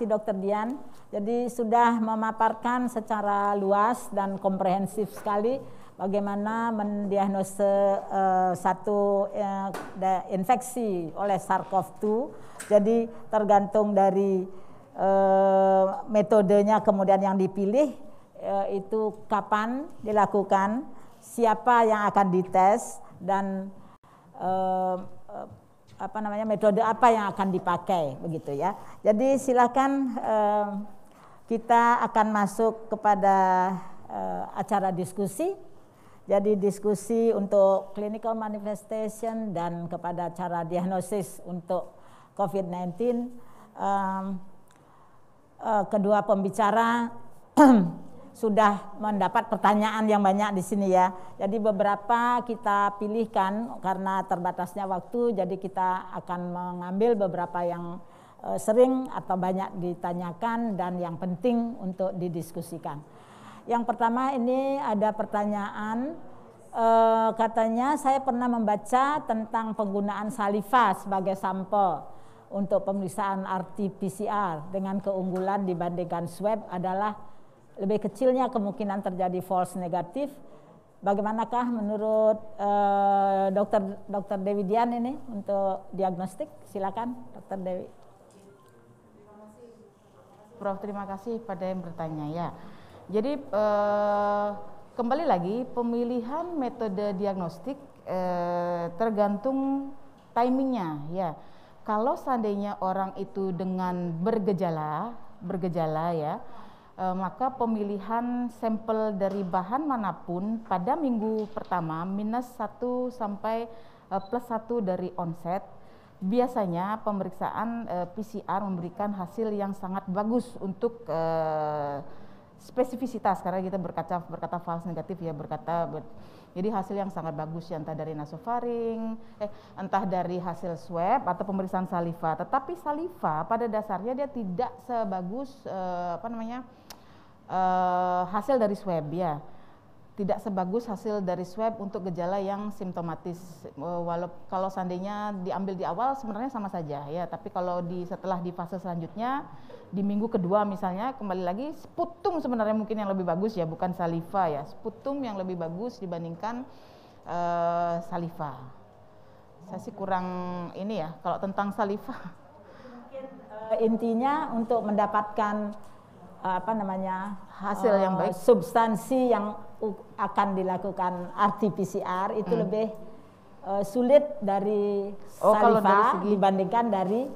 Dr. Dian. Jadi sudah memaparkan secara luas dan komprehensif sekali bagaimana mendiagnosa satu infeksi oleh SARS-CoV-2. Jadi tergantung dari metodenya kemudian yang dipilih, itu kapan dilakukan, siapa yang akan dites, dan metode apa yang akan dipakai, begitu ya. Jadi silakan kita akan masuk kepada acara diskusi. Jadi diskusi untuk clinical manifestation dan kepada cara diagnosis untuk COVID-19. Kedua pembicara sudah mendapat pertanyaan yang banyak di sini ya. Jadi beberapa kita pilihkan karena terbatasnya waktu, jadi kita akan mengambil beberapa yang sering atau banyak ditanyakan dan yang penting untuk didiskusikan. Yang pertama ini ada pertanyaan, katanya saya pernah membaca tentang penggunaan saliva sebagai sampel untuk pemeriksaan RT-PCR dengan keunggulan dibandingkan swab adalah lebih kecilnya kemungkinan terjadi false negatif. Bagaimanakah menurut Dr. Dewi Dian ini untuk diagnostik? Silakan Dr. Dewi. Prof, terima kasih pada yang bertanya ya. Jadi kembali lagi pemilihan metode diagnostik tergantung timingnya ya. Kalau seandainya orang itu dengan bergejala ya, maka pemilihan sampel dari bahan manapun pada minggu pertama -1 sampai +1 dari onset, biasanya pemeriksaan PCR memberikan hasil yang sangat bagus untuk spesifisitas, karena kita berkata false negatif ya, jadi hasil yang sangat bagus ya, entah dari nasofaring, entah dari hasil swab atau pemeriksaan saliva. Tetapi saliva pada dasarnya dia tidak sebagus hasil dari swab ya, tidak sebagus hasil dari swab untuk gejala yang simptomatis. Kalau seandainya diambil di awal sebenarnya sama saja ya, tapi kalau setelah di fase selanjutnya di minggu kedua misalnya, kembali lagi sputum sebenarnya mungkin yang lebih bagus ya, bukan saliva ya, sputum yang lebih bagus dibandingkan saliva. Saya sih kurang ini ya kalau tentang saliva. Mungkin intinya untuk mendapatkan hasil yang baik, substansi yang akan dilakukan RT-PCR itu lebih sulit dari saliva dibandingkan dari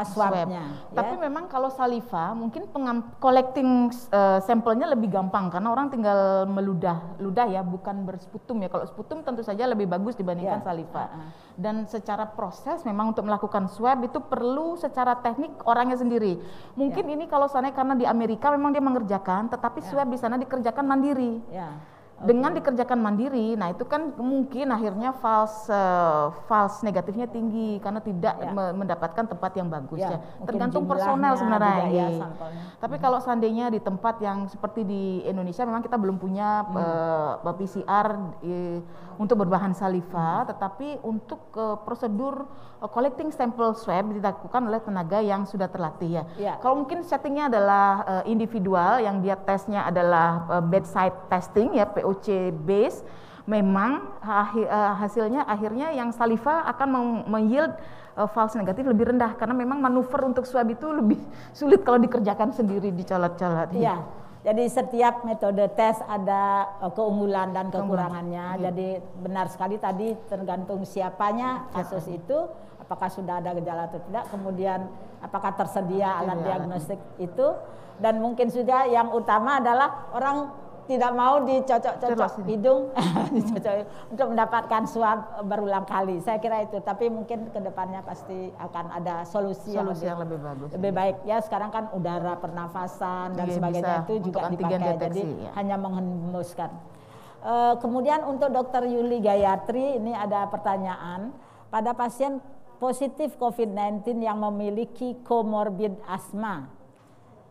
swabnya. Ya? Tapi memang kalau saliva mungkin collecting sampelnya lebih gampang karena orang tinggal meludah ya, bukan bersputum ya. Kalau sputum tentu saja lebih bagus dibandingkan saliva. Dan secara proses memang untuk melakukan swab itu perlu secara teknik orangnya sendiri. Mungkin ini kalau sana karena di Amerika memang dia mengerjakan, tetapi swab di sana dikerjakan mandiri. Dengan dikerjakan mandiri, nah itu kan mungkin akhirnya false negatifnya tinggi karena tidak mendapatkan tempat yang bagus ya. Tergantung personel sebenarnya. Tapi kalau seandainya di tempat yang seperti di Indonesia memang kita belum punya PCR untuk berbahan saliva, tetapi untuk prosedur collecting sampel swab dilakukan oleh tenaga yang sudah terlatih ya. Kalau mungkin settingnya adalah individual yang dia tesnya adalah bedside testing ya, POC base, memang hasilnya akhirnya yang saliva akan yield false negatif lebih rendah karena memang manuver untuk swab itu lebih sulit kalau dikerjakan sendiri dicolot-colot. Iya. Jadi setiap metode tes ada keunggulan dan kekurangannya. Jadi benar sekali tadi tergantung siapanya kasus itu, apakah sudah ada gejala atau tidak, kemudian apakah tersedia alat diagnostik itu, dan mungkin juga yang utama adalah orang tidak mau dicocok-cocok hidung untuk mendapatkan swab berulang kali. Saya kira itu, tapi mungkin kedepannya pasti akan ada solusi yang lebih bagus. Lebih baik ya, sekarang kan udara pernafasan dan sebagainya itu juga dipakai, jadi hanya menghembuskan. Kemudian untuk Dr. Yuli Gayatri, ini ada pertanyaan. Pada pasien positif COVID-19 yang memiliki komorbid asma,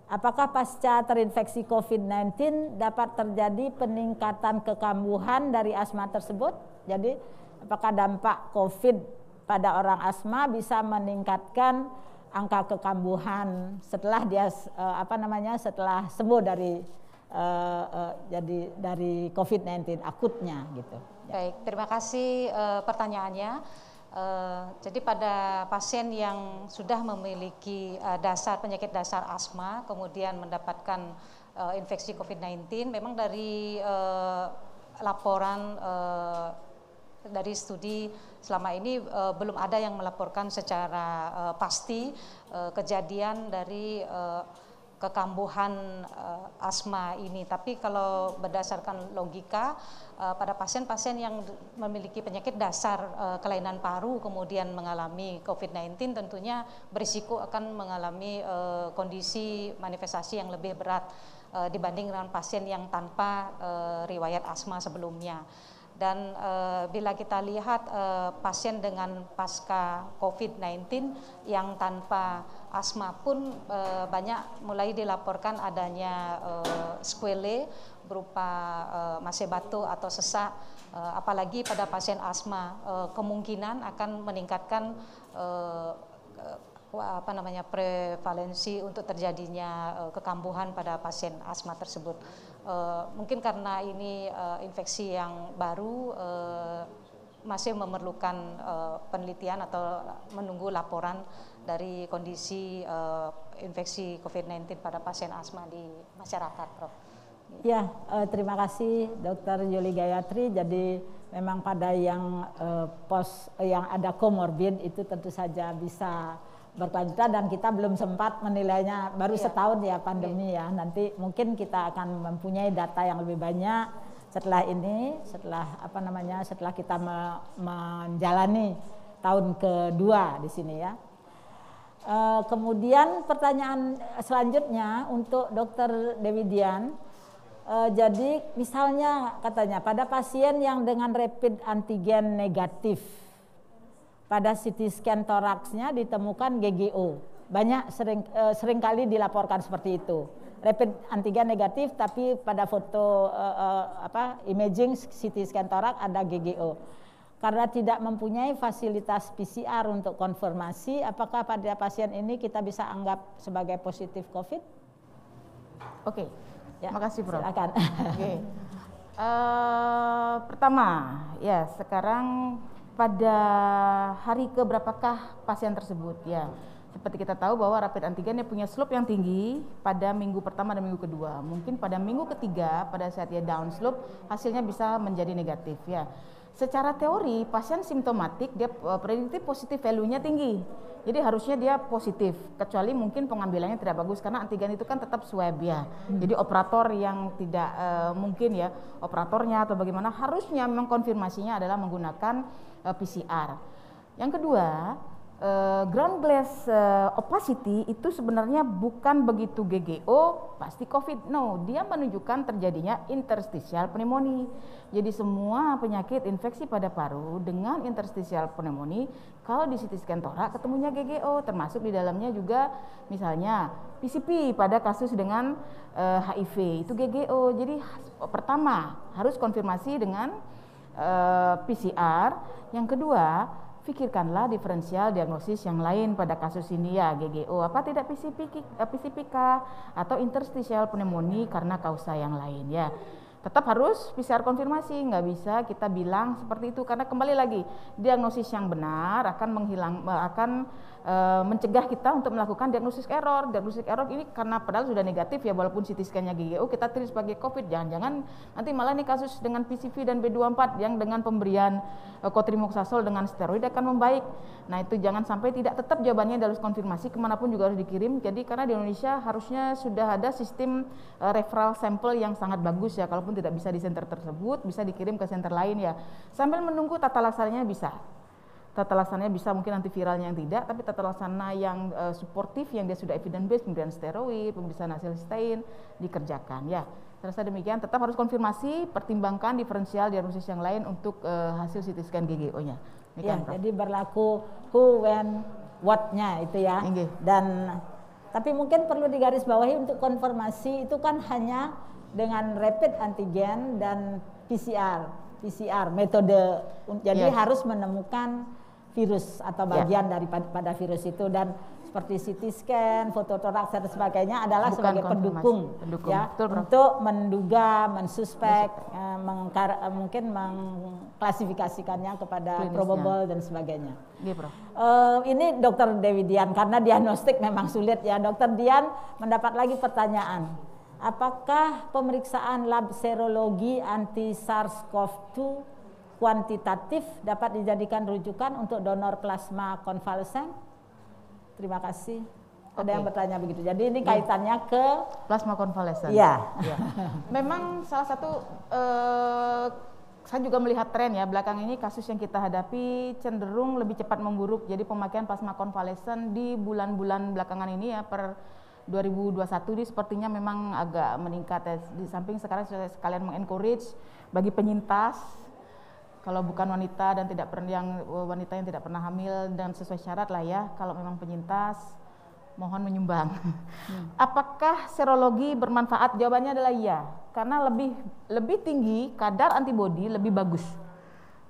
apakah pasca terinfeksi COVID-19 dapat terjadi peningkatan kekambuhan dari asma tersebut? Jadi apakah dampak COVID pada orang asma bisa meningkatkan angka kekambuhan setelah dia setelah sembuh dari COVID-19 akutnya gitu. Baik, terima kasih pertanyaannya. Jadi pada pasien yang sudah memiliki penyakit dasar asma kemudian mendapatkan infeksi COVID-19, memang dari laporan dari studi selama ini belum ada yang melaporkan secara pasti kejadian dari kekambuhan asma ini. Tapi kalau berdasarkan logika, pada pasien-pasien yang memiliki penyakit dasar kelainan paru kemudian mengalami COVID-19 tentunya berisiko akan mengalami kondisi manifestasi yang lebih berat dibanding dengan pasien yang tanpa riwayat asma sebelumnya. Dan bila kita lihat pasien dengan pasca COVID-19 yang tanpa asma pun banyak mulai dilaporkan adanya sequelae berupa masih batuk atau sesak, apalagi pada pasien asma kemungkinan akan meningkatkan prevalensi untuk terjadinya kekambuhan pada pasien asma tersebut. Mungkin karena ini infeksi yang baru, masih memerlukan penelitian atau menunggu laporan dari kondisi infeksi COVID-19 pada pasien asma di masyarakat, Prof. Ya, terima kasih Dr. Yuli Gayatri. Jadi memang pada yang yang ada komorbid itu tentu saja bisa berkelanjutan, dan kita belum sempat menilainya, baru setahun ya pandemi ya. Nanti mungkin kita akan mempunyai data yang lebih banyak setelah ini, setelah kita menjalani tahun kedua di sini ya. Kemudian pertanyaan selanjutnya untuk Dr. Dewi Dian. Jadi misalnya katanya pada pasien yang dengan rapid antigen negatif, pada CT scan toraksnya ditemukan GGO. Banyak sering kali dilaporkan seperti itu. Rapid antigen negatif tapi pada foto imaging CT scan toraks ada GGO. Karena tidak mempunyai fasilitas PCR untuk konfirmasi, apakah pada pasien ini kita bisa anggap sebagai positif COVID? Oke. Ya, makasih Prof. Silakan. Okay. Pertama, ya sekarang pada hari keberapakah pasien tersebut ya? Seperti kita tahu bahwa rapid antigennya punya slope yang tinggi pada minggu pertama dan minggu kedua. Mungkin pada minggu ketiga pada saat dia down slope hasilnya bisa menjadi negatif ya. Secara teori pasien simptomatik dia prediktif positif value-nya tinggi. Jadi harusnya dia positif, kecuali mungkin pengambilannya tidak bagus karena antigen itu kan tetap swab ya. Jadi operator yang tidak mungkin ya, operatornya atau bagaimana harusnya memang konfirmasinya adalah menggunakan PCR. Yang kedua, ground glass opacity itu sebenarnya bukan begitu GGO pasti COVID. No, dia menunjukkan terjadinya interstitial pneumonia. Jadi semua penyakit infeksi pada paru dengan interstitial pneumonia kalau di CT scan torak ketemunya GGO, termasuk di dalamnya juga misalnya PCP pada kasus dengan HIV itu GGO. Jadi pertama harus konfirmasi dengan PCR. Yang kedua, pikirkanlah diferensial diagnosis yang lain pada kasus ini ya, GGO apa tidak PCPK atau interstitial pneumonia karena kausa yang lain ya. Tetap harus PCR konfirmasi, nggak bisa kita bilang seperti itu karena kembali lagi diagnosis yang benar akan mencegah kita untuk melakukan diagnosis error. Diagnosis error ini karena padahal sudah negatif ya, walaupun CT scan-nya GGO kita treat sebagai COVID. Jangan-jangan nanti malah nih kasus dengan PCV dan B24 yang dengan pemberian cotrimoxazole dengan steroid akan membaik. Nah itu jangan sampai tidak, tetap jawabannya harus konfirmasi kemanapun juga harus dikirim. Jadi karena di Indonesia harusnya sudah ada sistem referral sampel yang sangat bagus ya, kalaupun tidak bisa di center tersebut bisa dikirim ke center lain ya. Sambil menunggu tata laksananya bisa. Tata laksananya bisa mungkin antiviralnya yang tidak, tapi tata laksana yang suportif yang dia sudah evidence based, pemberian steroid, pemeriksaan hasil stain dikerjakan ya. Terasa demikian, tetap harus konfirmasi, pertimbangkan diferensial diagnosis yang lain untuk hasil CT scan GGO-nya. Ya, jadi berlaku who, when, what-nya itu ya. Dan tapi mungkin perlu digarisbawahi untuk konfirmasi itu kan hanya dengan rapid antigen dan PCR metode. Jadi harus menemukan virus atau bagian daripada virus itu, dan seperti CT scan, foto toraks dan sebagainya adalah bukan sebagai pendukung ya. Betul, untuk menduga, mensuspek, mungkin mengklasifikasikannya kepada klinisnya, probable dan sebagainya. Ini Dokter Dewi Dian, karena diagnostik memang sulit ya. Dokter Dian mendapat lagi pertanyaan. Apakah pemeriksaan lab serologi anti SARS-CoV-2 kuantitatif dapat dijadikan rujukan untuk donor plasma konvalesen? Terima kasih. Ada yang bertanya begitu. Jadi ini kaitannya ke plasma konvalesen. Ya. Memang salah satu saya juga melihat tren ya, belakang ini kasus yang kita hadapi cenderung lebih cepat memburuk. Jadi pemakaian plasma konvalesen di bulan-bulan belakangan ini ya, per 2021 ini sepertinya memang agak meningkat ya. Di samping sekarang saya sekalian mengencourage bagi penyintas, kalau bukan wanita dan wanita yang tidak pernah hamil dan sesuai syarat lah ya, kalau memang penyintas mohon menyumbang. Apakah serologi bermanfaat? Jawabannya adalah iya, karena lebih tinggi kadar antibodi lebih bagus.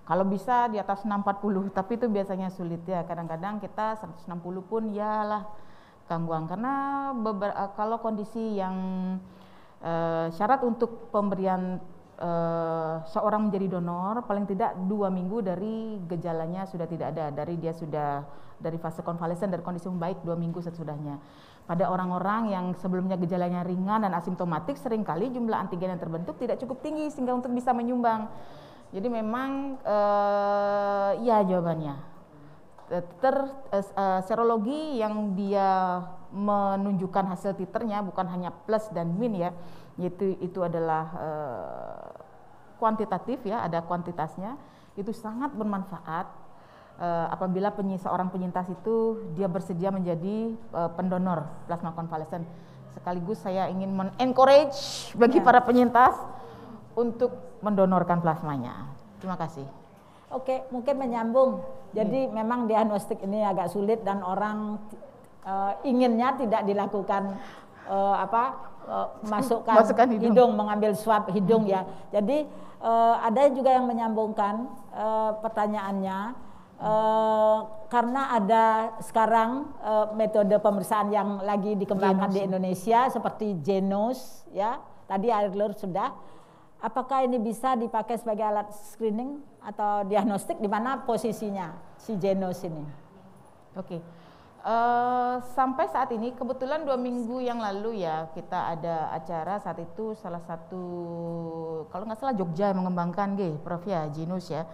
Kalau bisa di atas 640, tapi itu biasanya sulit ya. Kadang-kadang kita 160 pun yalah gangguan, karena kalau kondisi yang syarat untuk pemberian seorang menjadi donor paling tidak 2 minggu dari gejalanya sudah tidak ada, dari fase konvalesen, dari kondisi membaik 2 minggu sesudahnya. Pada orang-orang yang sebelumnya gejalanya ringan dan asimptomatik, seringkali jumlah antigen yang terbentuk tidak cukup tinggi sehingga untuk bisa menyumbang. Jadi memang ya jawabannya serologi yang dia menunjukkan hasil titernya bukan hanya plus dan min ya, yaitu itu adalah kuantitatif ya, ada kuantitasnya, itu sangat bermanfaat apabila seorang penyintas itu dia bersedia menjadi pendonor plasma konvalesen. Sekaligus saya ingin men-encourage bagi para penyintas untuk mendonorkan plasmanya. Terima kasih. Oke, mungkin menyambung. Jadi memang diagnostik ini agak sulit dan orang inginnya tidak dilakukan masukkan hidung, mengambil swab hidung ya. Jadi ada juga yang menyambungkan pertanyaannya, karena ada sekarang metode pemeriksaan yang lagi dikembangkan di Indonesia seperti Genos ya. Tadi air liur sudah. Apakah ini bisa dipakai sebagai alat screening atau diagnostik? Di mana posisinya si Genos ini? Oke. Sampai saat ini kebetulan 2 minggu yang lalu ya kita ada acara, saat itu salah satu kalau nggak salah Jogja yang mengembangkan Prof ya, Genos ya.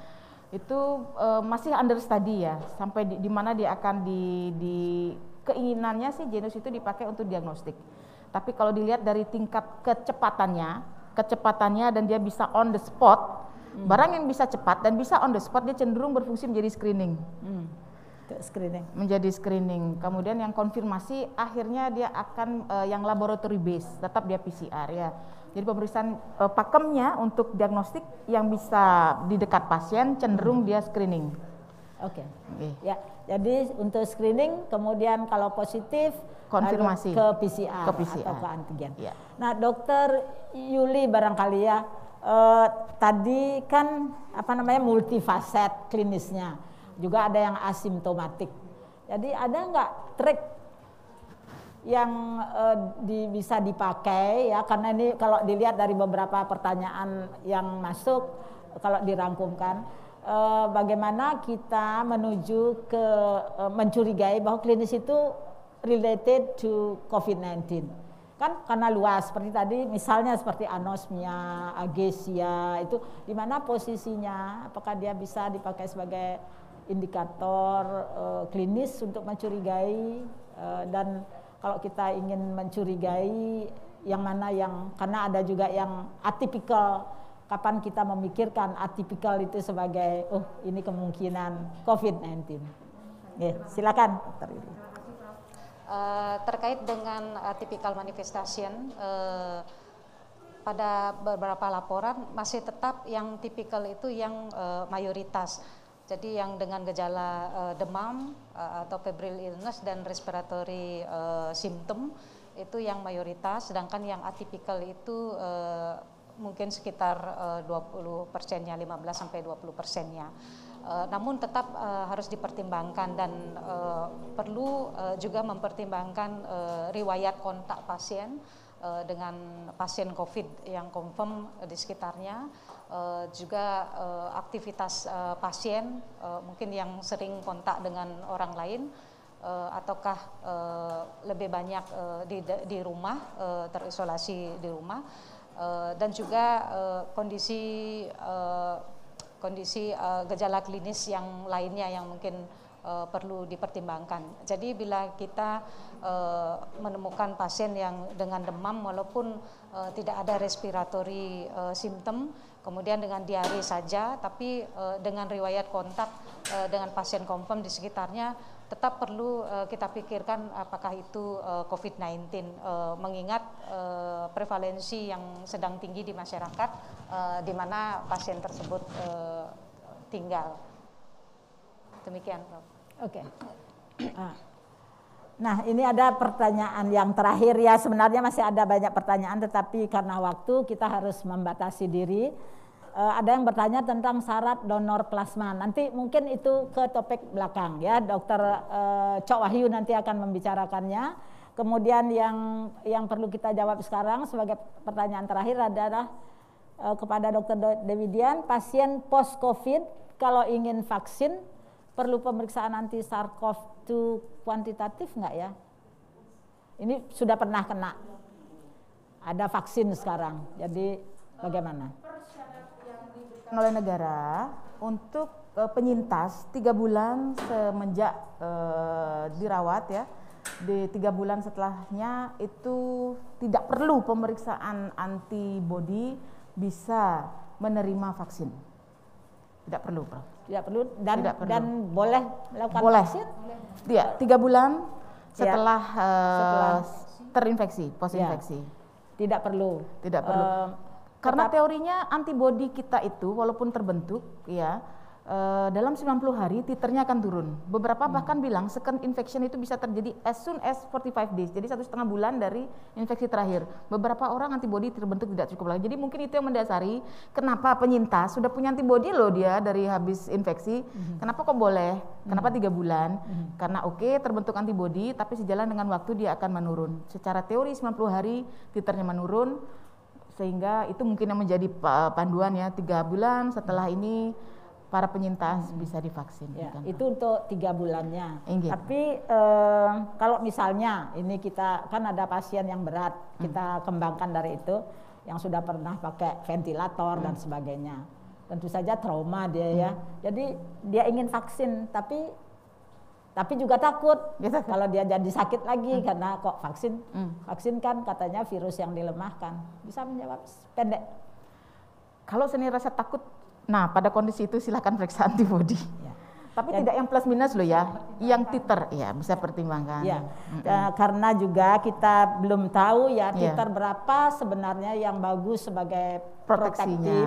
Itu masih under study ya, sampai di mana dia akan keinginannya sih Genos itu dipakai untuk diagnostik. Tapi kalau dilihat dari tingkat kecepatannya dan dia bisa on the spot, barang yang bisa cepat dan bisa on the spot dia cenderung berfungsi menjadi screening. menjadi screening. Kemudian yang konfirmasi akhirnya dia akan yang laboratory base, tetap dia PCR ya. Jadi pemeriksaan pakemnya untuk diagnostik yang bisa di dekat pasien cenderung dia screening. Oke. Ya, jadi untuk screening kemudian kalau positif konfirmasi ke PCR, atau ke antigen. Ya. Nah, Dokter Yuli barangkali ya tadi kan multifaset klinisnya, juga ada yang asimptomatik. Jadi ada nggak trik yang bisa dipakai ya, karena ini kalau dilihat dari beberapa pertanyaan yang masuk, kalau dirangkumkan bagaimana kita menuju ke mencurigai bahwa klinis itu related to COVID-19 kan, karena luas seperti tadi misalnya seperti anosmia, agesia, itu di mana posisinya, apakah dia bisa dipakai sebagai indikator klinis untuk mencurigai, dan kalau kita ingin mencurigai yang mana yang, karena ada juga yang atipikal, kapan kita memikirkan atipikal itu sebagai ini kemungkinan COVID-19. Ya, silakan Dr. Yuli. Terkait dengan atypical manifestation, pada beberapa laporan masih tetap yang tipikal itu yang mayoritas. Jadi yang dengan gejala demam atau febrile illness dan respiratory symptom itu yang mayoritas, sedangkan yang atipikal itu mungkin sekitar 20%-nya, 15-20%-nya. Namun tetap harus dipertimbangkan dan perlu juga mempertimbangkan riwayat kontak pasien dengan pasien COVID yang confirm di sekitarnya, juga aktivitas pasien mungkin yang sering kontak dengan orang lain, ataukah lebih banyak di rumah, terisolasi di rumah, dan juga kondisi gejala klinis yang lainnya yang mungkin perlu dipertimbangkan. Jadi bila kita menemukan pasien yang dengan demam walaupun tidak ada respiratory symptom, kemudian dengan diare saja, tapi dengan riwayat kontak dengan pasien confirm di sekitarnya, tetap perlu kita pikirkan apakah itu COVID-19, mengingat prevalensi yang sedang tinggi di masyarakat di mana pasien tersebut tinggal. Demikian, Prof. Oke. Nah, ini ada pertanyaan yang terakhir ya, sebenarnya masih ada banyak pertanyaan tetapi karena waktu kita harus membatasi diri. Ada yang bertanya tentang syarat donor plasma. Nanti mungkin itu ke topik belakang ya, Dr. Cok Wahyu nanti akan membicarakannya. Kemudian yang perlu kita jawab sekarang sebagai pertanyaan terakhir adalah kepada Dr. Dewi Dian, pasien post COVID kalau ingin vaksin perlu pemeriksaan anti SARS-CoV-2 kuantitatif nggak ya? Ini sudah pernah kena, ada vaksin sekarang, jadi bagaimana? Oleh negara untuk penyintas 3 bulan semenjak dirawat ya, di 3 bulan setelahnya itu tidak perlu pemeriksaan antibody, bisa menerima vaksin. Tidak perlu, Prof. Tidak perlu dan boleh melakukan vaksin? Iya, 3 bulan setelah terinfeksi, post-infeksi. Ya. Tidak perlu. Tidak perlu. Karena teorinya antibodi kita itu walaupun terbentuk ya dalam 90 hari titernya akan turun. Beberapa bahkan bilang second infection itu bisa terjadi as soon as 45 days. Jadi 1,5 bulan dari infeksi terakhir. Beberapa orang antibodi terbentuk tidak cukup lagi. Jadi mungkin itu yang mendasari kenapa penyintas sudah punya antibodi loh dia dari habis infeksi. Kenapa kok boleh? Kenapa 3 bulan? Karena terbentuk antibodi tapi sejalan dengan waktu dia akan menurun. Secara teori 90 hari titernya menurun. Sehingga itu mungkin yang menjadi panduan ya, 3 bulan setelah ini para penyintas bisa divaksin. Ya, itu untuk 3 bulannya. Inggit. Tapi kalau misalnya ini kita kan ada pasien yang berat, kita kembangkan dari itu yang sudah pernah pakai ventilator dan sebagainya. Tentu saja trauma dia ya. Jadi dia ingin vaksin tapi juga takut gitu. Kalau dia jadi sakit lagi karena kok vaksin kan katanya virus yang dilemahkan. Bisa menjawab pendek? Kalau seni rasa takut, nah pada kondisi itu silakan periksa antibodi. Ya. Tapi tidak yang plus minus loh ya, yang titer ya bisa pertimbangkan. Ya, karena juga kita belum tahu ya titer berapa sebenarnya yang bagus sebagai protektif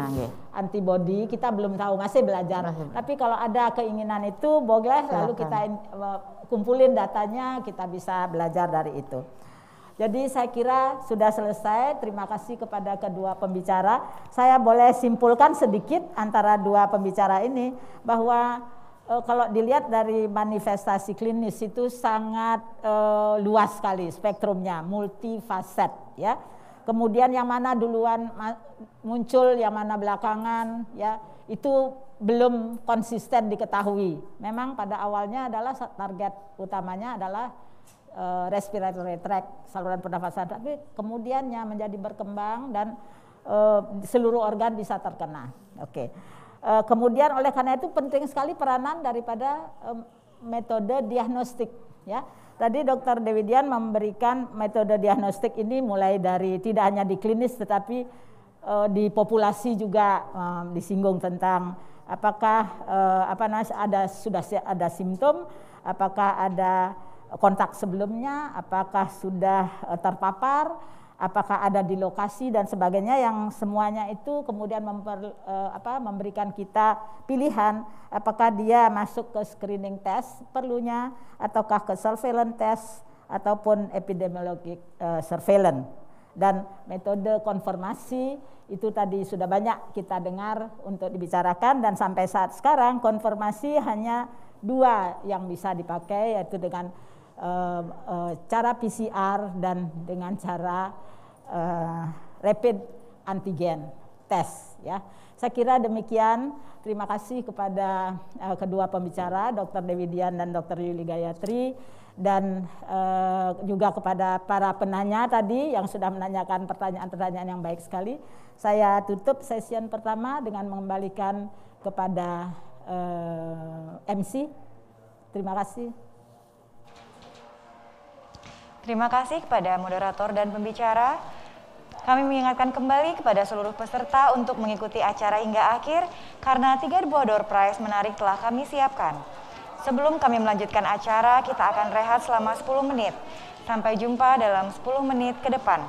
antibody, kita belum tahu, masih belajar. Tapi kalau ada keinginan itu boleh, lalu kita kumpulin datanya, kita bisa belajar dari itu. Jadi saya kira sudah selesai. Terima kasih kepada kedua pembicara. Saya boleh simpulkan sedikit antara dua pembicara ini bahwa kalau dilihat dari manifestasi klinis itu sangat luas sekali spektrumnya, multifaset ya. Kemudian yang mana duluan muncul, yang mana belakangan ya, itu belum konsisten diketahui. Memang pada awalnya adalah target utamanya adalah respiratory tract, saluran pernafasan, tapi kemudiannya menjadi berkembang dan seluruh organ bisa terkena. Oke. Kemudian oleh karena itu penting sekali peranan daripada metode diagnostik ya. Tadi Dr. Dewi Dian memberikan metode diagnostik ini mulai dari tidak hanya di klinis tetapi di populasi juga disinggung tentang apakah sudah ada simptom, apakah ada kontak sebelumnya, apakah sudah terpapar, apakah ada di lokasi dan sebagainya, yang semuanya itu kemudian memberikan kita pilihan apakah dia masuk ke screening test perlunya ataukah ke surveillance test ataupun epidemiologic surveillance. Dan metode konfirmasi itu tadi sudah banyak kita dengar untuk dibicarakan, dan sampai saat sekarang konfirmasi hanya 2 yang bisa dipakai, yaitu dengan cara PCR dan dengan cara rapid antigen test ya. Saya kira demikian. Terima kasih kepada kedua pembicara, Dr. Dewi Dian dan Dr. Yuli Gayatri, dan juga kepada para penanya tadi yang sudah menanyakan pertanyaan-pertanyaan yang baik sekali. Saya tutup sesi pertama dengan mengembalikan kepada MC. Terima kasih. Terima kasih kepada moderator dan pembicara. Kami mengingatkan kembali kepada seluruh peserta untuk mengikuti acara hingga akhir karena 3 buah door prize menarik telah kami siapkan. Sebelum kami melanjutkan acara, kita akan rehat selama 10 menit. Sampai jumpa dalam 10 menit ke depan.